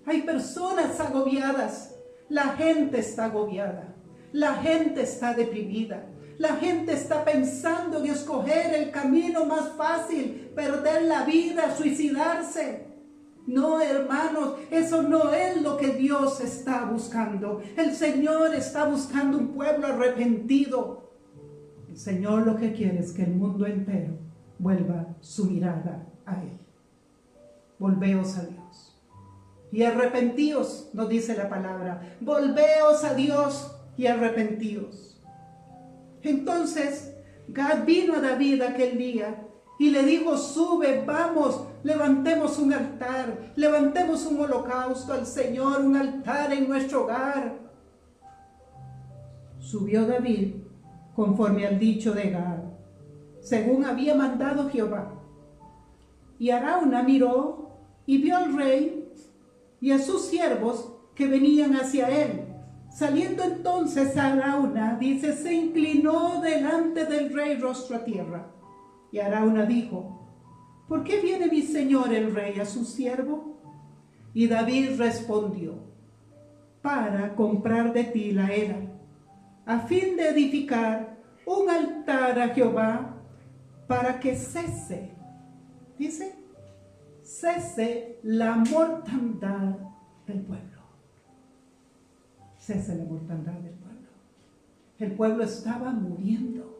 Hay personas agobiadas, la gente está agobiada, la gente está deprimida, la gente está pensando en escoger el camino más fácil, perder la vida, suicidarse. No, hermanos, eso no es lo que Dios está buscando. El Señor está buscando un pueblo arrepentido. El Señor lo que quiere es que el mundo entero vuelva su mirada a Él. Volveos a Dios. Y arrepentíos, nos dice la palabra. Volveos a Dios y arrepentíos. Entonces, Gad vino a David aquel día y le dijo: sube, vamos, levantemos un altar, levantemos un holocausto al Señor, un altar en nuestro hogar. Subió David conforme al dicho de Gad, según había mandado Jehová. Y Arauna miró y vio al rey y a sus siervos que venían hacia él. Saliendo entonces Arauna, dice, se inclinó delante del rey rostro a tierra. Y Arauna dijo: ¿por qué viene mi señor el rey a su siervo? Y David respondió: para comprar de ti la era, a fin de edificar un altar a Jehová, para que cese, dice, cese la mortandad del pueblo. Cese la mortandad del pueblo. El pueblo estaba muriendo.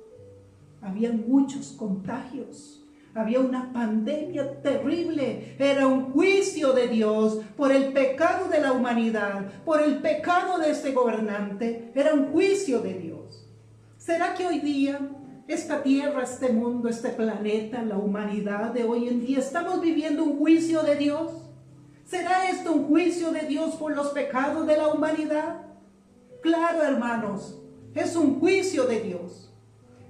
Había muchos contagios. Había una pandemia terrible. Era un juicio de Dios por el pecado de la humanidad, por el pecado de este gobernante. Era un juicio de Dios. ¿Será que hoy día esta tierra, este mundo, este planeta, la humanidad de hoy en día, estamos viviendo un juicio de Dios? ¿Será esto un juicio de Dios por los pecados de la humanidad? Claro, hermanos, es un juicio de Dios.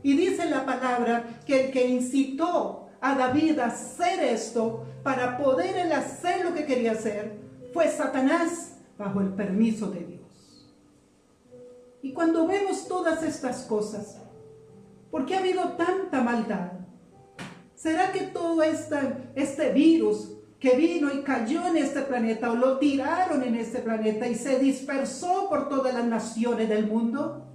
Y dice la palabra que el que incitó a David a hacer esto, para poder él hacer lo que quería hacer, fue Satanás bajo el permiso de Dios. Y cuando vemos todas estas cosas, ¿por qué ha habido tanta maldad? ¿Será que todo este virus que vino y cayó en este planeta, o lo tiraron en este planeta y se dispersó por todas las naciones del mundo?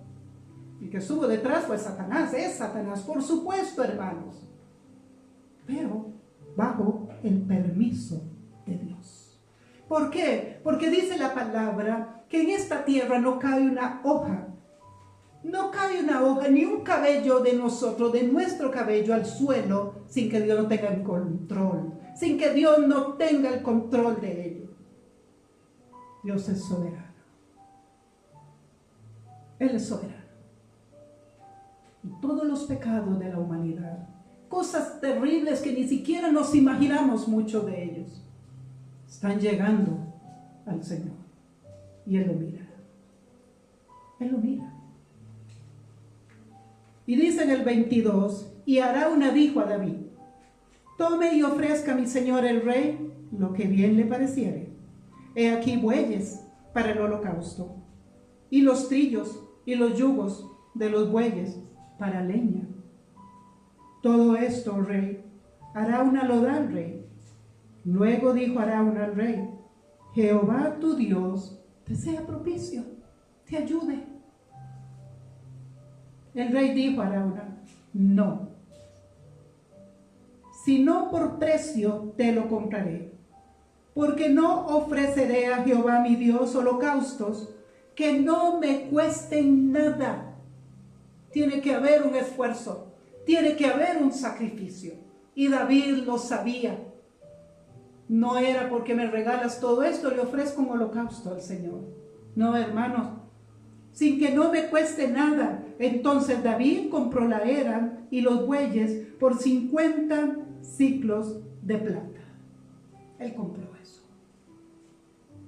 El que estuvo detrás fue Satanás, es Satanás, por supuesto, hermanos. Pero bajo el permiso de Dios. ¿Por qué? Porque dice la palabra que en esta tierra no cae una hoja. No cae una hoja, ni un cabello de nosotros, de nuestro cabello al suelo, sin que Dios no tenga el control. Sin que Dios no tenga el control de ello. Dios es soberano. Él es soberano. Y todos los pecados de la humanidad, cosas terribles que ni siquiera nos imaginamos mucho de ellos, están llegando al Señor. Y Él lo mira. Él lo mira. Y dice en el 22, y Arauna dijo a David: tome y ofrezca a mi señor el rey lo que bien le pareciere. He aquí bueyes para el holocausto, y los trillos y los yugos de los bueyes para leña. Todo esto, rey, Arauna lo da al rey. Luego dijo Arauna al rey: Jehová tu Dios te sea propicio, te ayude. El rey dijo a Arauna: no, si no por precio te lo compraré, porque no ofreceré a Jehová mi Dios holocaustos que no me cuesten nada. Tiene que haber un esfuerzo, tiene que haber un sacrificio. Y David lo sabía. No era porque me regalas todo esto, le ofrezco un holocausto al Señor. No, hermanos, sin que no me cueste nada. Entonces David compró la era y los bueyes por 50 siclos de plata. Él compró eso.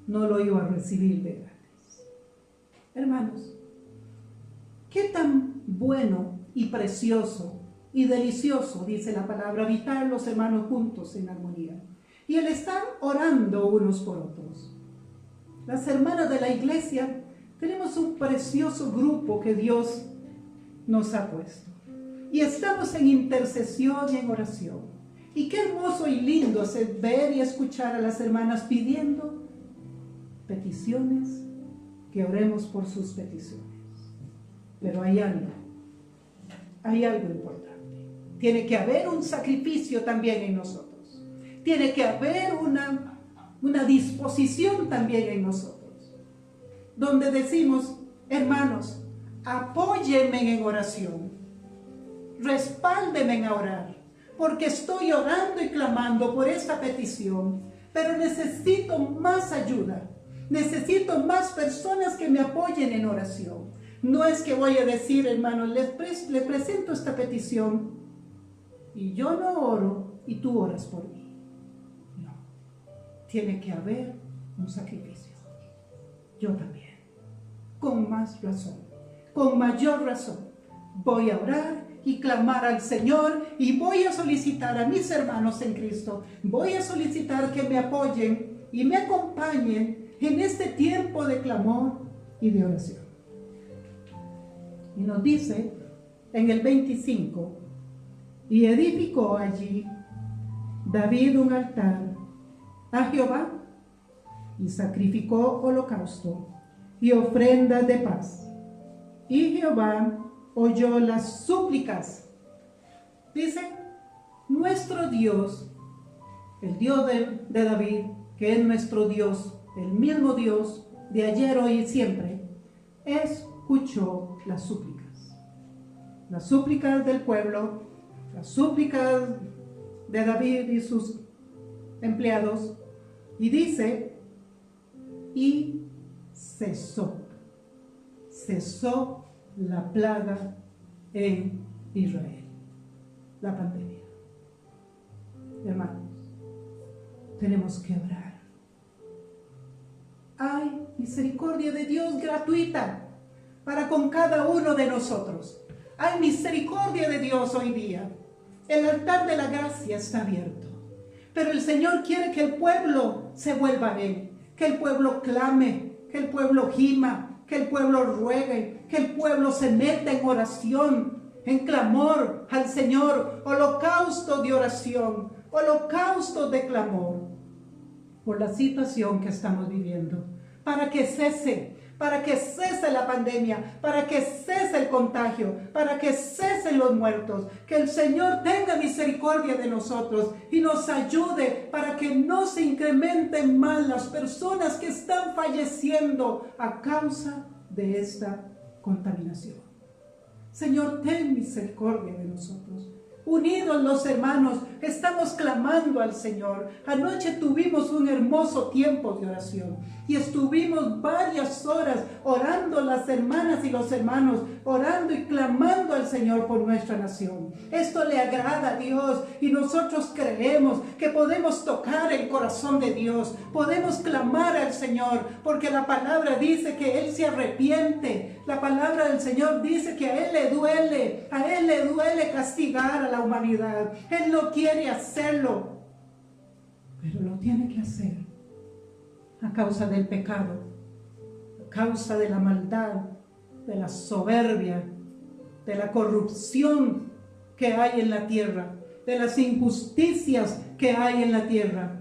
No lo iba a recibir de gratis. Hermanos, qué tan bueno y precioso y delicioso, dice la palabra, habitar los hermanos juntos en armonía. Y el estar orando unos por otros. Las hermanas de la iglesia tenemos un precioso grupo que Dios nos ha puesto. Y estamos en intercesión y en oración. Y qué hermoso y lindo es ver y escuchar a las hermanas pidiendo peticiones, que oremos por sus peticiones. Pero hay algo importante. Tiene que haber un sacrificio también en nosotros. Tiene que haber una disposición también en nosotros. Donde decimos: hermanos, apóyenme en oración. Respáldenme en orar. Porque estoy orando y clamando por esta petición. Pero necesito más ayuda. Necesito más personas que me apoyen en oración. No es que voy a decir: hermanos, le presento esta petición y yo no oro y tú oras por mí. No. Tiene que haber un sacrificio. Yo también. Con más razón. Con mayor razón. Voy a orar y clamar al Señor y voy a solicitar a mis hermanos en Cristo. Voy a solicitar que me apoyen y me acompañen en este tiempo de clamor y de oración. Y nos dice en el 25: y edificó allí David un altar a Jehová y sacrificó holocausto y ofrendas de paz. Y Jehová oyó las súplicas. Dice, nuestro Dios, el Dios de David, que es nuestro Dios, el mismo Dios de ayer, hoy y siempre, escuchó las súplicas del pueblo, las súplicas de David y sus empleados, y dice, y cesó la plaga en Israel, la pandemia. Hermanos, tenemos que orar. Hay misericordia de Dios gratuita para con cada uno de nosotros. Hay misericordia de Dios hoy día. El altar de la gracia está abierto. Pero el Señor quiere que el pueblo se vuelva a Él, que el pueblo clame, que el pueblo gima, que el pueblo ruegue, que el pueblo se meta en oración, en clamor al Señor, holocausto de oración, holocausto de clamor por la situación que estamos viviendo, para que cese la pandemia, para que cese el contagio, para que cesen los muertos, que el Señor tenga misericordia de nosotros y nos ayude para que no se incrementen más las personas que están falleciendo a causa de esta contaminación. Señor, ten misericordia de nosotros. Unidos los hermanos, estamos clamando al Señor. Anoche tuvimos un hermoso tiempo de oración y estuvimos varias horas orando, las hermanas y los hermanos, orando y clamando al Señor por nuestra nación. Esto le agrada a Dios y nosotros creemos que podemos tocar el corazón de Dios, podemos clamar al Señor, porque la palabra dice que Él se arrepiente. La palabra del Señor dice que a Él le duele castigar a la humanidad. Él no quiere hacerlo, pero lo tiene que hacer a causa del pecado, a causa de la maldad, de la soberbia, de la corrupción que hay en la tierra, de las injusticias que hay en la tierra.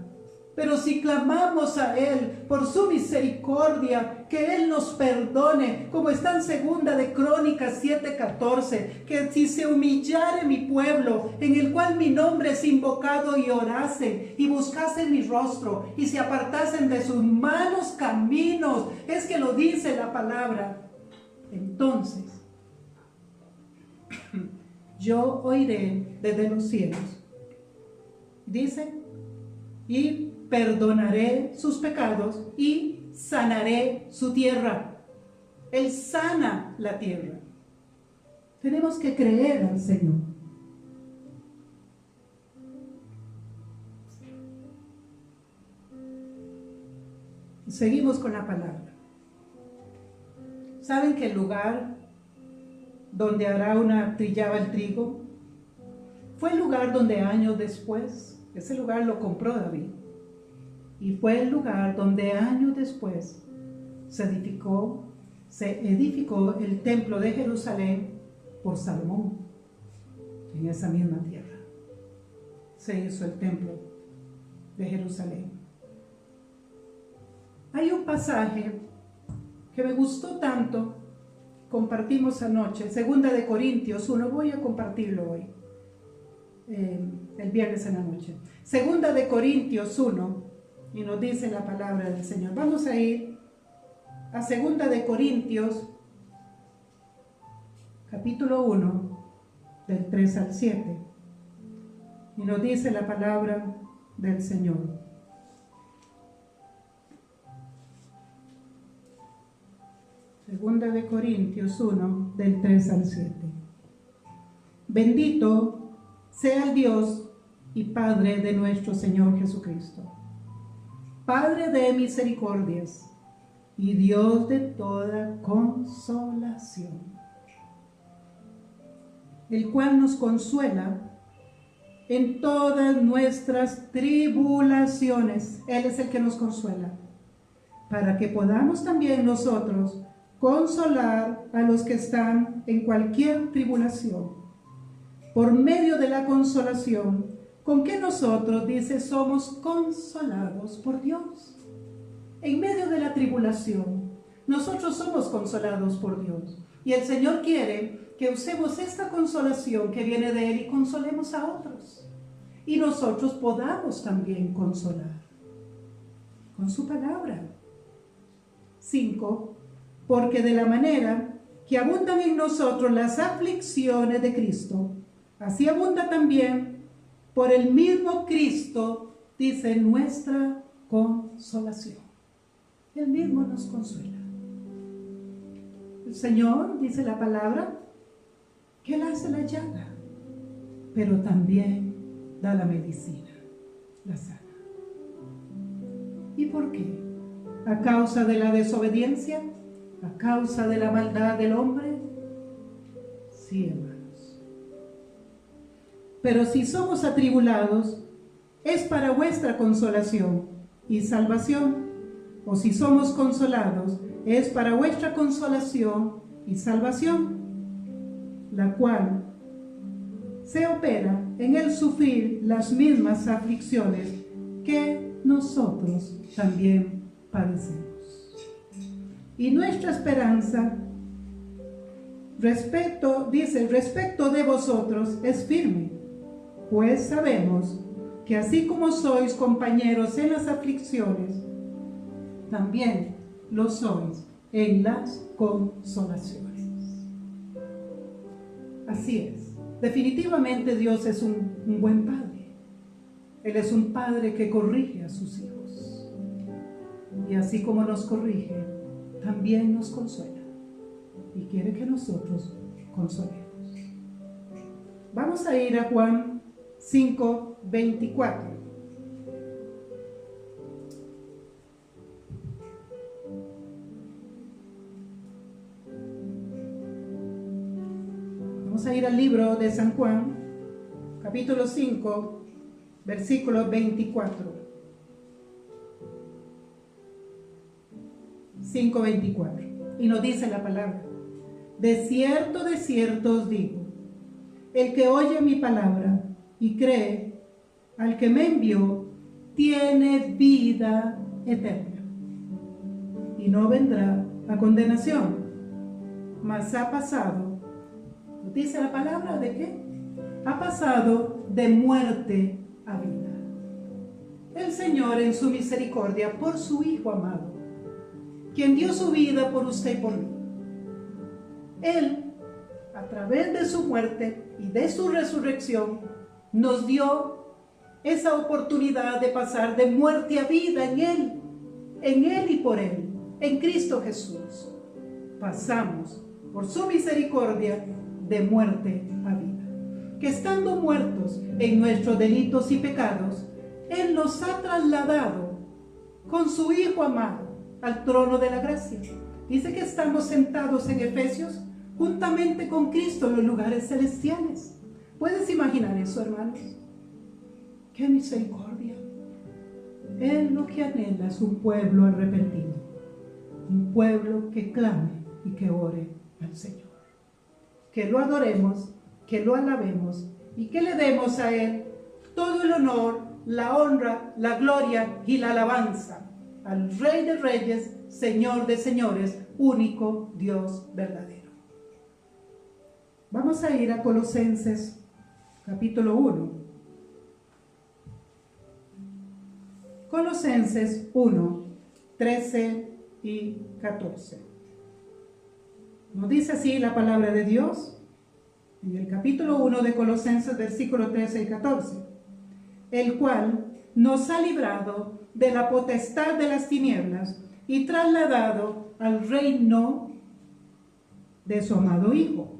Pero si clamamos a Él por su misericordia, que Él nos perdone, como está en segunda de Crónicas 7:14, que si se humillare mi pueblo, en el cual mi nombre es invocado, y orasen, y buscasen mi rostro, y se apartasen de sus malos caminos, es que lo dice la palabra, entonces yo oiré desde los cielos, dice, y perdonaré sus pecados y sanaré su tierra. Él sana la tierra. Tenemos que creer al Señor. Seguimos con la palabra. ¿Saben que el lugar donde Arauna trillaba el trigo fue el lugar donde años después, ese lugar lo compró David, y fue el lugar donde años después se edificó el templo de Jerusalén por Salomón? En esa misma tierra se hizo el templo de Jerusalén. Hay un pasaje que me gustó tanto, compartimos anoche, 2 de Corintios 1, voy a compartirlo hoy, el viernes en la noche. 2 de Corintios 1, y nos dice la palabra del Señor. Vamos a ir a 2 de Corintios, capítulo 1, del 3 al 7. Y nos dice la palabra del Señor. Segunda de Corintios 1, del 3 al 7. Bendito sea el Dios y Padre de nuestro Señor Jesucristo, Padre de misericordias y Dios de toda consolación, el cual nos consuela en todas nuestras tribulaciones. Él es el que nos consuela, para que podamos también nosotros consolar a los que están en cualquier tribulación, por medio de la consolación con que nosotros, dice, somos consolados por Dios. En medio de la tribulación, nosotros somos consolados por Dios. Y el Señor quiere que usemos esta consolación que viene de Él y consolemos a otros. Y nosotros podamos también consolar con su palabra. 5. Porque de la manera que abundan en nosotros las aflicciones de Cristo, así abunda también por el mismo Cristo, dice, nuestra consolación. Él mismo nos consuela. El Señor, dice la palabra, que Él hace la llaga, pero también da la medicina, la sana. ¿Y por qué? ¿A causa de la desobediencia? ¿A causa de la maldad del hombre? Sí, hermanos. Pero si somos atribulados, es para vuestra consolación y salvación. O si somos consolados, es para vuestra consolación y salvación, la cual se opera en el sufrir las mismas aflicciones que nosotros también padecemos. Y nuestra esperanza respecto de vosotros es firme, pues sabemos que así como sois compañeros en las aflicciones, también lo sois en las consolaciones. Así es. Definitivamente Dios es un buen padre. Él es un padre que corrige a sus hijos. Y así como nos corrige, también nos consuela. Y quiere que nosotros consolemos. Vamos a ir a Juan 5:24. Vamos a ir al libro de San Juan, capítulo 5, versículo 24. 5:24. Y nos dice la palabra: de cierto os digo, el que oye mi palabra y cree al que me envió, tiene vida eterna, y no vendrá a condenación, mas ha pasado, ¿nos dice la palabra de qué? Ha pasado de muerte a vida. El Señor, en su misericordia, por su Hijo amado, quien dio su vida por usted y por mí, Él, a través de su muerte y de su resurrección, nos dio esa oportunidad de pasar de muerte a vida en Él y por Él, en Cristo Jesús. Pasamos, por su misericordia, de muerte a vida. Que estando muertos en nuestros delitos y pecados, Él nos ha trasladado con su Hijo amado al trono de la gracia. Dice que estamos sentados en Efesios juntamente con Cristo en los lugares celestiales. ¿Puedes imaginar eso, hermanos? ¡Qué misericordia! Él lo que anhela es un pueblo arrepentido, un pueblo que clame y que ore al Señor. Que lo adoremos, que lo alabemos y que le demos a Él todo el honor, la honra, la gloria y la alabanza al Rey de Reyes, Señor de Señores, único Dios verdadero. Vamos a ir a Colosenses capítulo 1. Colosenses 1, 13 y 14. Nos dice así la palabra de Dios en el capítulo 1 de Colosenses, versículos 13 y 14. El cual nos ha librado de la potestad de las tinieblas y trasladado al reino de su amado Hijo,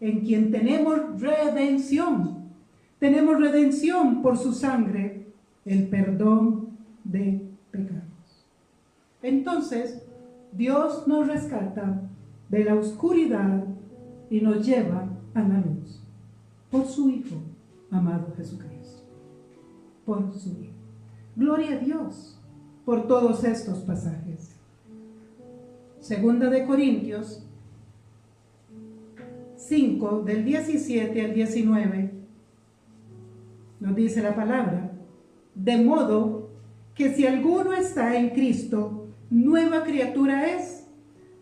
en quien tenemos redención. Tenemos redención por su sangre, el perdón de pecados. Entonces, Dios nos rescata de la oscuridad y nos lleva a la luz por su Hijo amado Jesucristo. Por su Hijo. Gloria a Dios por todos estos pasajes. Segunda de Corintios 5, del 17 al 19, nos dice la palabra: de modo que si alguno está en Cristo, nueva criatura es.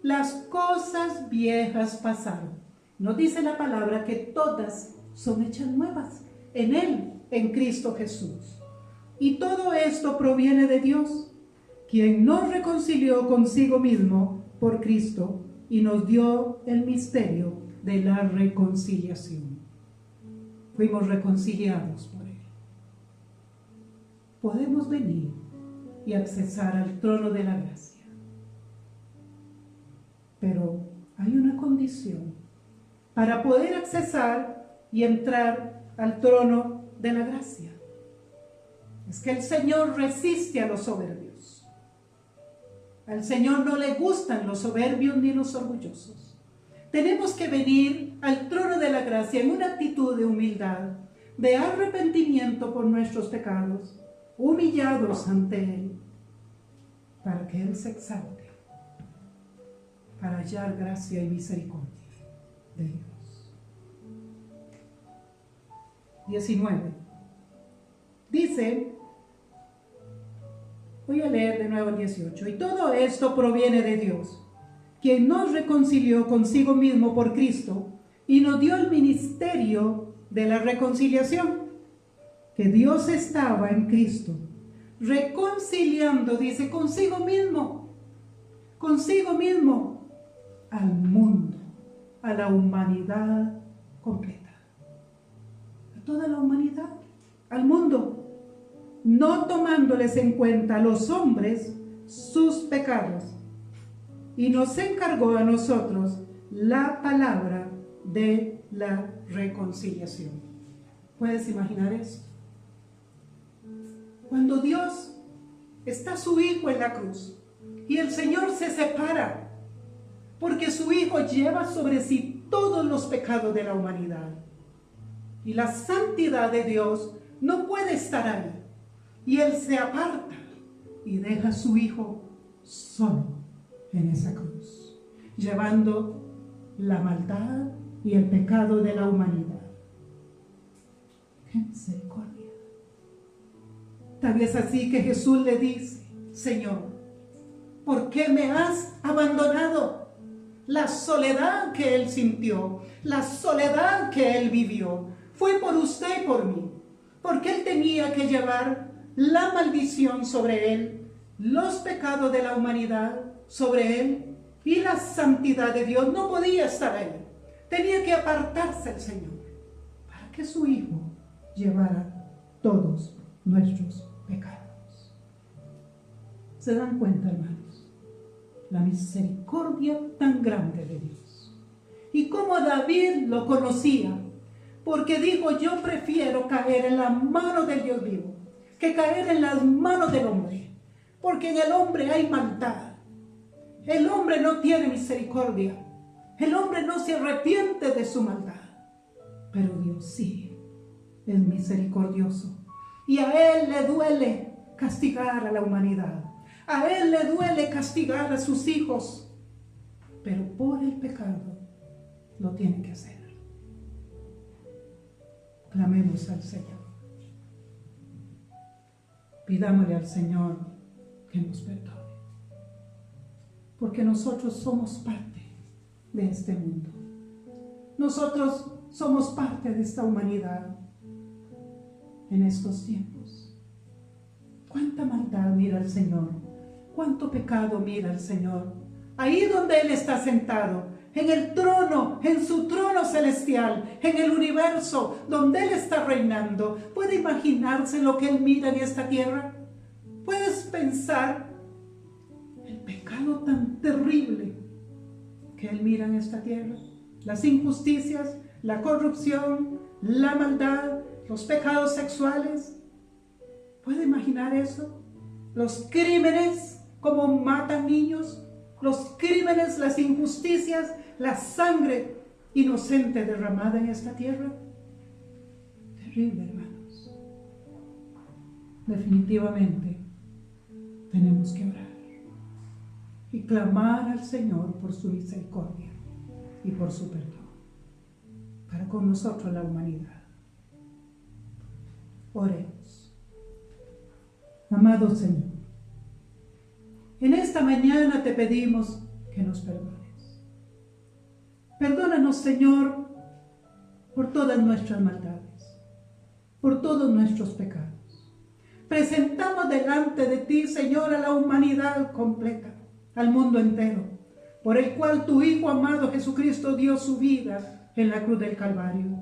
Las cosas viejas pasaron. Nos dice la palabra que todas son hechas nuevas en Él, en Cristo Jesús. Y todo esto proviene de Dios, quien nos reconcilió consigo mismo por Cristo y nos dio el misterio de la reconciliación. Fuimos reconciliados por Él. Podemos venir y accesar al trono de la gracia. Pero hay una condición para poder accesar y entrar al trono de la gracia. Es que el Señor resiste a los soberbios. Al Señor no le gustan los soberbios ni los orgullosos. Tenemos que venir al trono de la gracia en una actitud de humildad de arrepentimiento por nuestros pecados, humillados ante Él, para que Él se exalte, para hallar gracia y misericordia de Dios. 19. Dice, voy a leer de nuevo el 18. Y todo esto proviene de Dios, quien nos reconcilió consigo mismo por Cristo y nos dio el ministerio de la reconciliación, que Dios estaba en Cristo, reconciliando, dice, consigo mismo al mundo, a la humanidad completa, a toda la humanidad, al mundo, no tomándoles en cuenta a los hombres sus pecados, y nos encargó a nosotros la palabra de la reconciliación. ¿Puedes imaginar eso? Cuando Dios está su Hijo en la cruz y el Señor se separa porque su Hijo lleva sobre sí todos los pecados de la humanidad, y la santidad de Dios no puede estar ahí, y Él se aparta y deja a su Hijo solo en esa cruz, llevando la maldad y el pecado de la humanidad. ¡Qué misericordia! Tal vez así que Jesús le dice, Señor, ¿por qué me has abandonado? La soledad que Él sintió, la soledad que Él vivió, fue por usted y por mí, porque Él tenía que llevar la maldición sobre Él, los pecados de la humanidad sobre Él, y la santidad de Dios no podía estar ahí. Tenía que apartarse el Señor para que su Hijo llevara todos nuestros pecados. ¿Se dan cuenta, hermanos? La misericordia tan grande de Dios. Y como David lo conocía, porque dijo, yo prefiero caer en la mano del Dios vivo que caer en las manos del hombre, porque en el hombre hay maldad. El hombre no tiene misericordia. El hombre no se arrepiente de su maldad. Pero Dios sí es misericordioso. Y a Él le duele castigar a la humanidad. A Él le duele castigar a sus hijos. Pero por el pecado lo tiene que hacer. Clamemos al Señor. Pidámosle al Señor que nos perdone. Porque nosotros somos parte de este mundo. Nosotros somos parte de esta humanidad en estos tiempos. Cuánta maldad mira el Señor, cuánto pecado mira el Señor. Ahí donde Él está sentado, en el trono, en su trono celestial, en el universo donde Él está reinando. ¿Puede imaginarse lo que Él mira en esta tierra? ¿Puedes pensar el pecado tan terrible que Él mira en esta tierra? Las injusticias, la corrupción, la maldad, los pecados sexuales. ¿Puede imaginar eso? Los crímenes, como matan niños, los crímenes, las injusticias, la sangre inocente derramada en esta tierra. Terrible, hermanos. Definitivamente tenemos que orar y clamar al Señor por su misericordia y por su perdón para con nosotros la humanidad. Oremos. Amado Señor, en esta mañana te pedimos que nos perdones. Perdónanos, Señor, por todas nuestras maldades, por todos nuestros pecados. Presentamos delante de ti, Señor, a la humanidad completa, al mundo entero, por el cual tu Hijo amado Jesucristo dio su vida en la cruz del Calvario.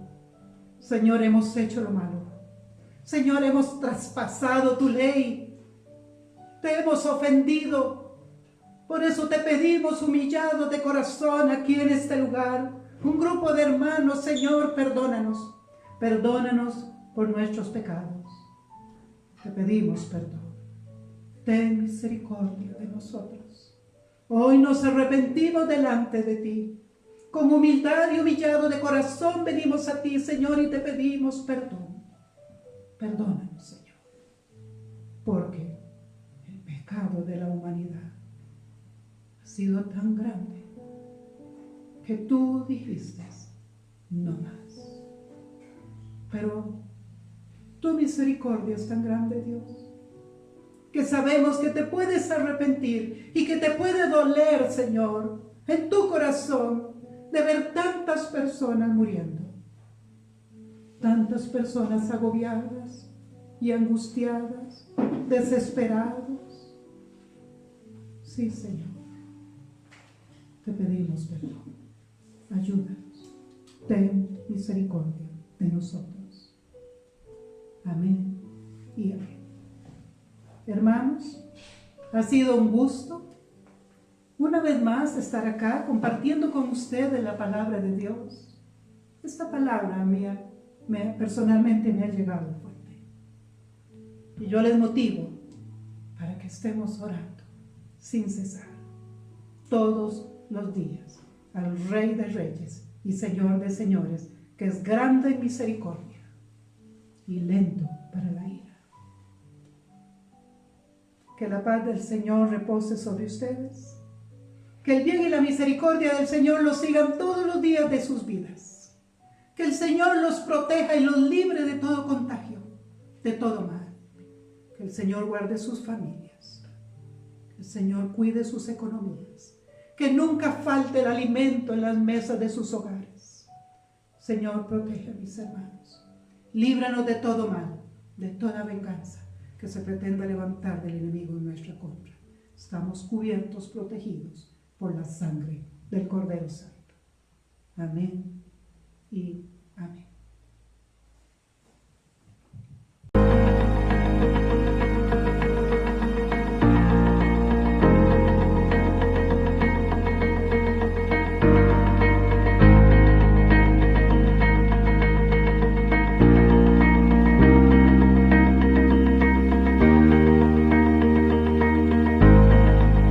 Señor, hemos hecho lo malo. Señor, hemos traspasado tu ley. Te hemos ofendido. Por eso te pedimos humillados de corazón aquí en este lugar, un grupo de hermanos, Señor, perdónanos. Perdónanos por nuestros pecados. Te pedimos perdón. Ten misericordia de nosotros. Hoy nos arrepentimos delante de ti, con humildad y humillado de corazón. corazón venimos a ti, Señor, y te pedimos perdón. Perdónanos, Señor, porque el pecado de la humanidad ha sido tan grande que tú dijiste, no más. Pero tu misericordia es tan grande, Dios, que sabemos que te puedes arrepentir y que te puede doler, Señor, en tu corazón de ver tantas personas muriendo, tantas personas agobiadas y angustiadas, desesperados. Sí, Señor, te pedimos perdón. Ayúdanos. Ten misericordia de nosotros. Amén y amén. Hermanos, ha sido un gusto una vez más estar acá compartiendo con ustedes la palabra de Dios. Esta palabra personalmente me ha llegado fuerte. Y yo les motivo para que estemos orando sin cesar todos los días al Rey de Reyes y Señor de Señores, que es grande en misericordia y lento para la ira. Que la paz del Señor repose sobre ustedes. Que el bien y la misericordia del Señor los sigan todos los días de sus vidas. Que el Señor los proteja y los libre de todo contagio, de todo mal. Que el Señor guarde sus familias. Que el Señor cuide sus economías. Que nunca falte el alimento en las mesas de sus hogares. Señor, protege a mis hermanos. Líbranos de todo mal, de toda venganza que se pretenda levantar del enemigo en nuestra contra. Estamos cubiertos, protegidos por la sangre del Cordero Santo. Amén y amén.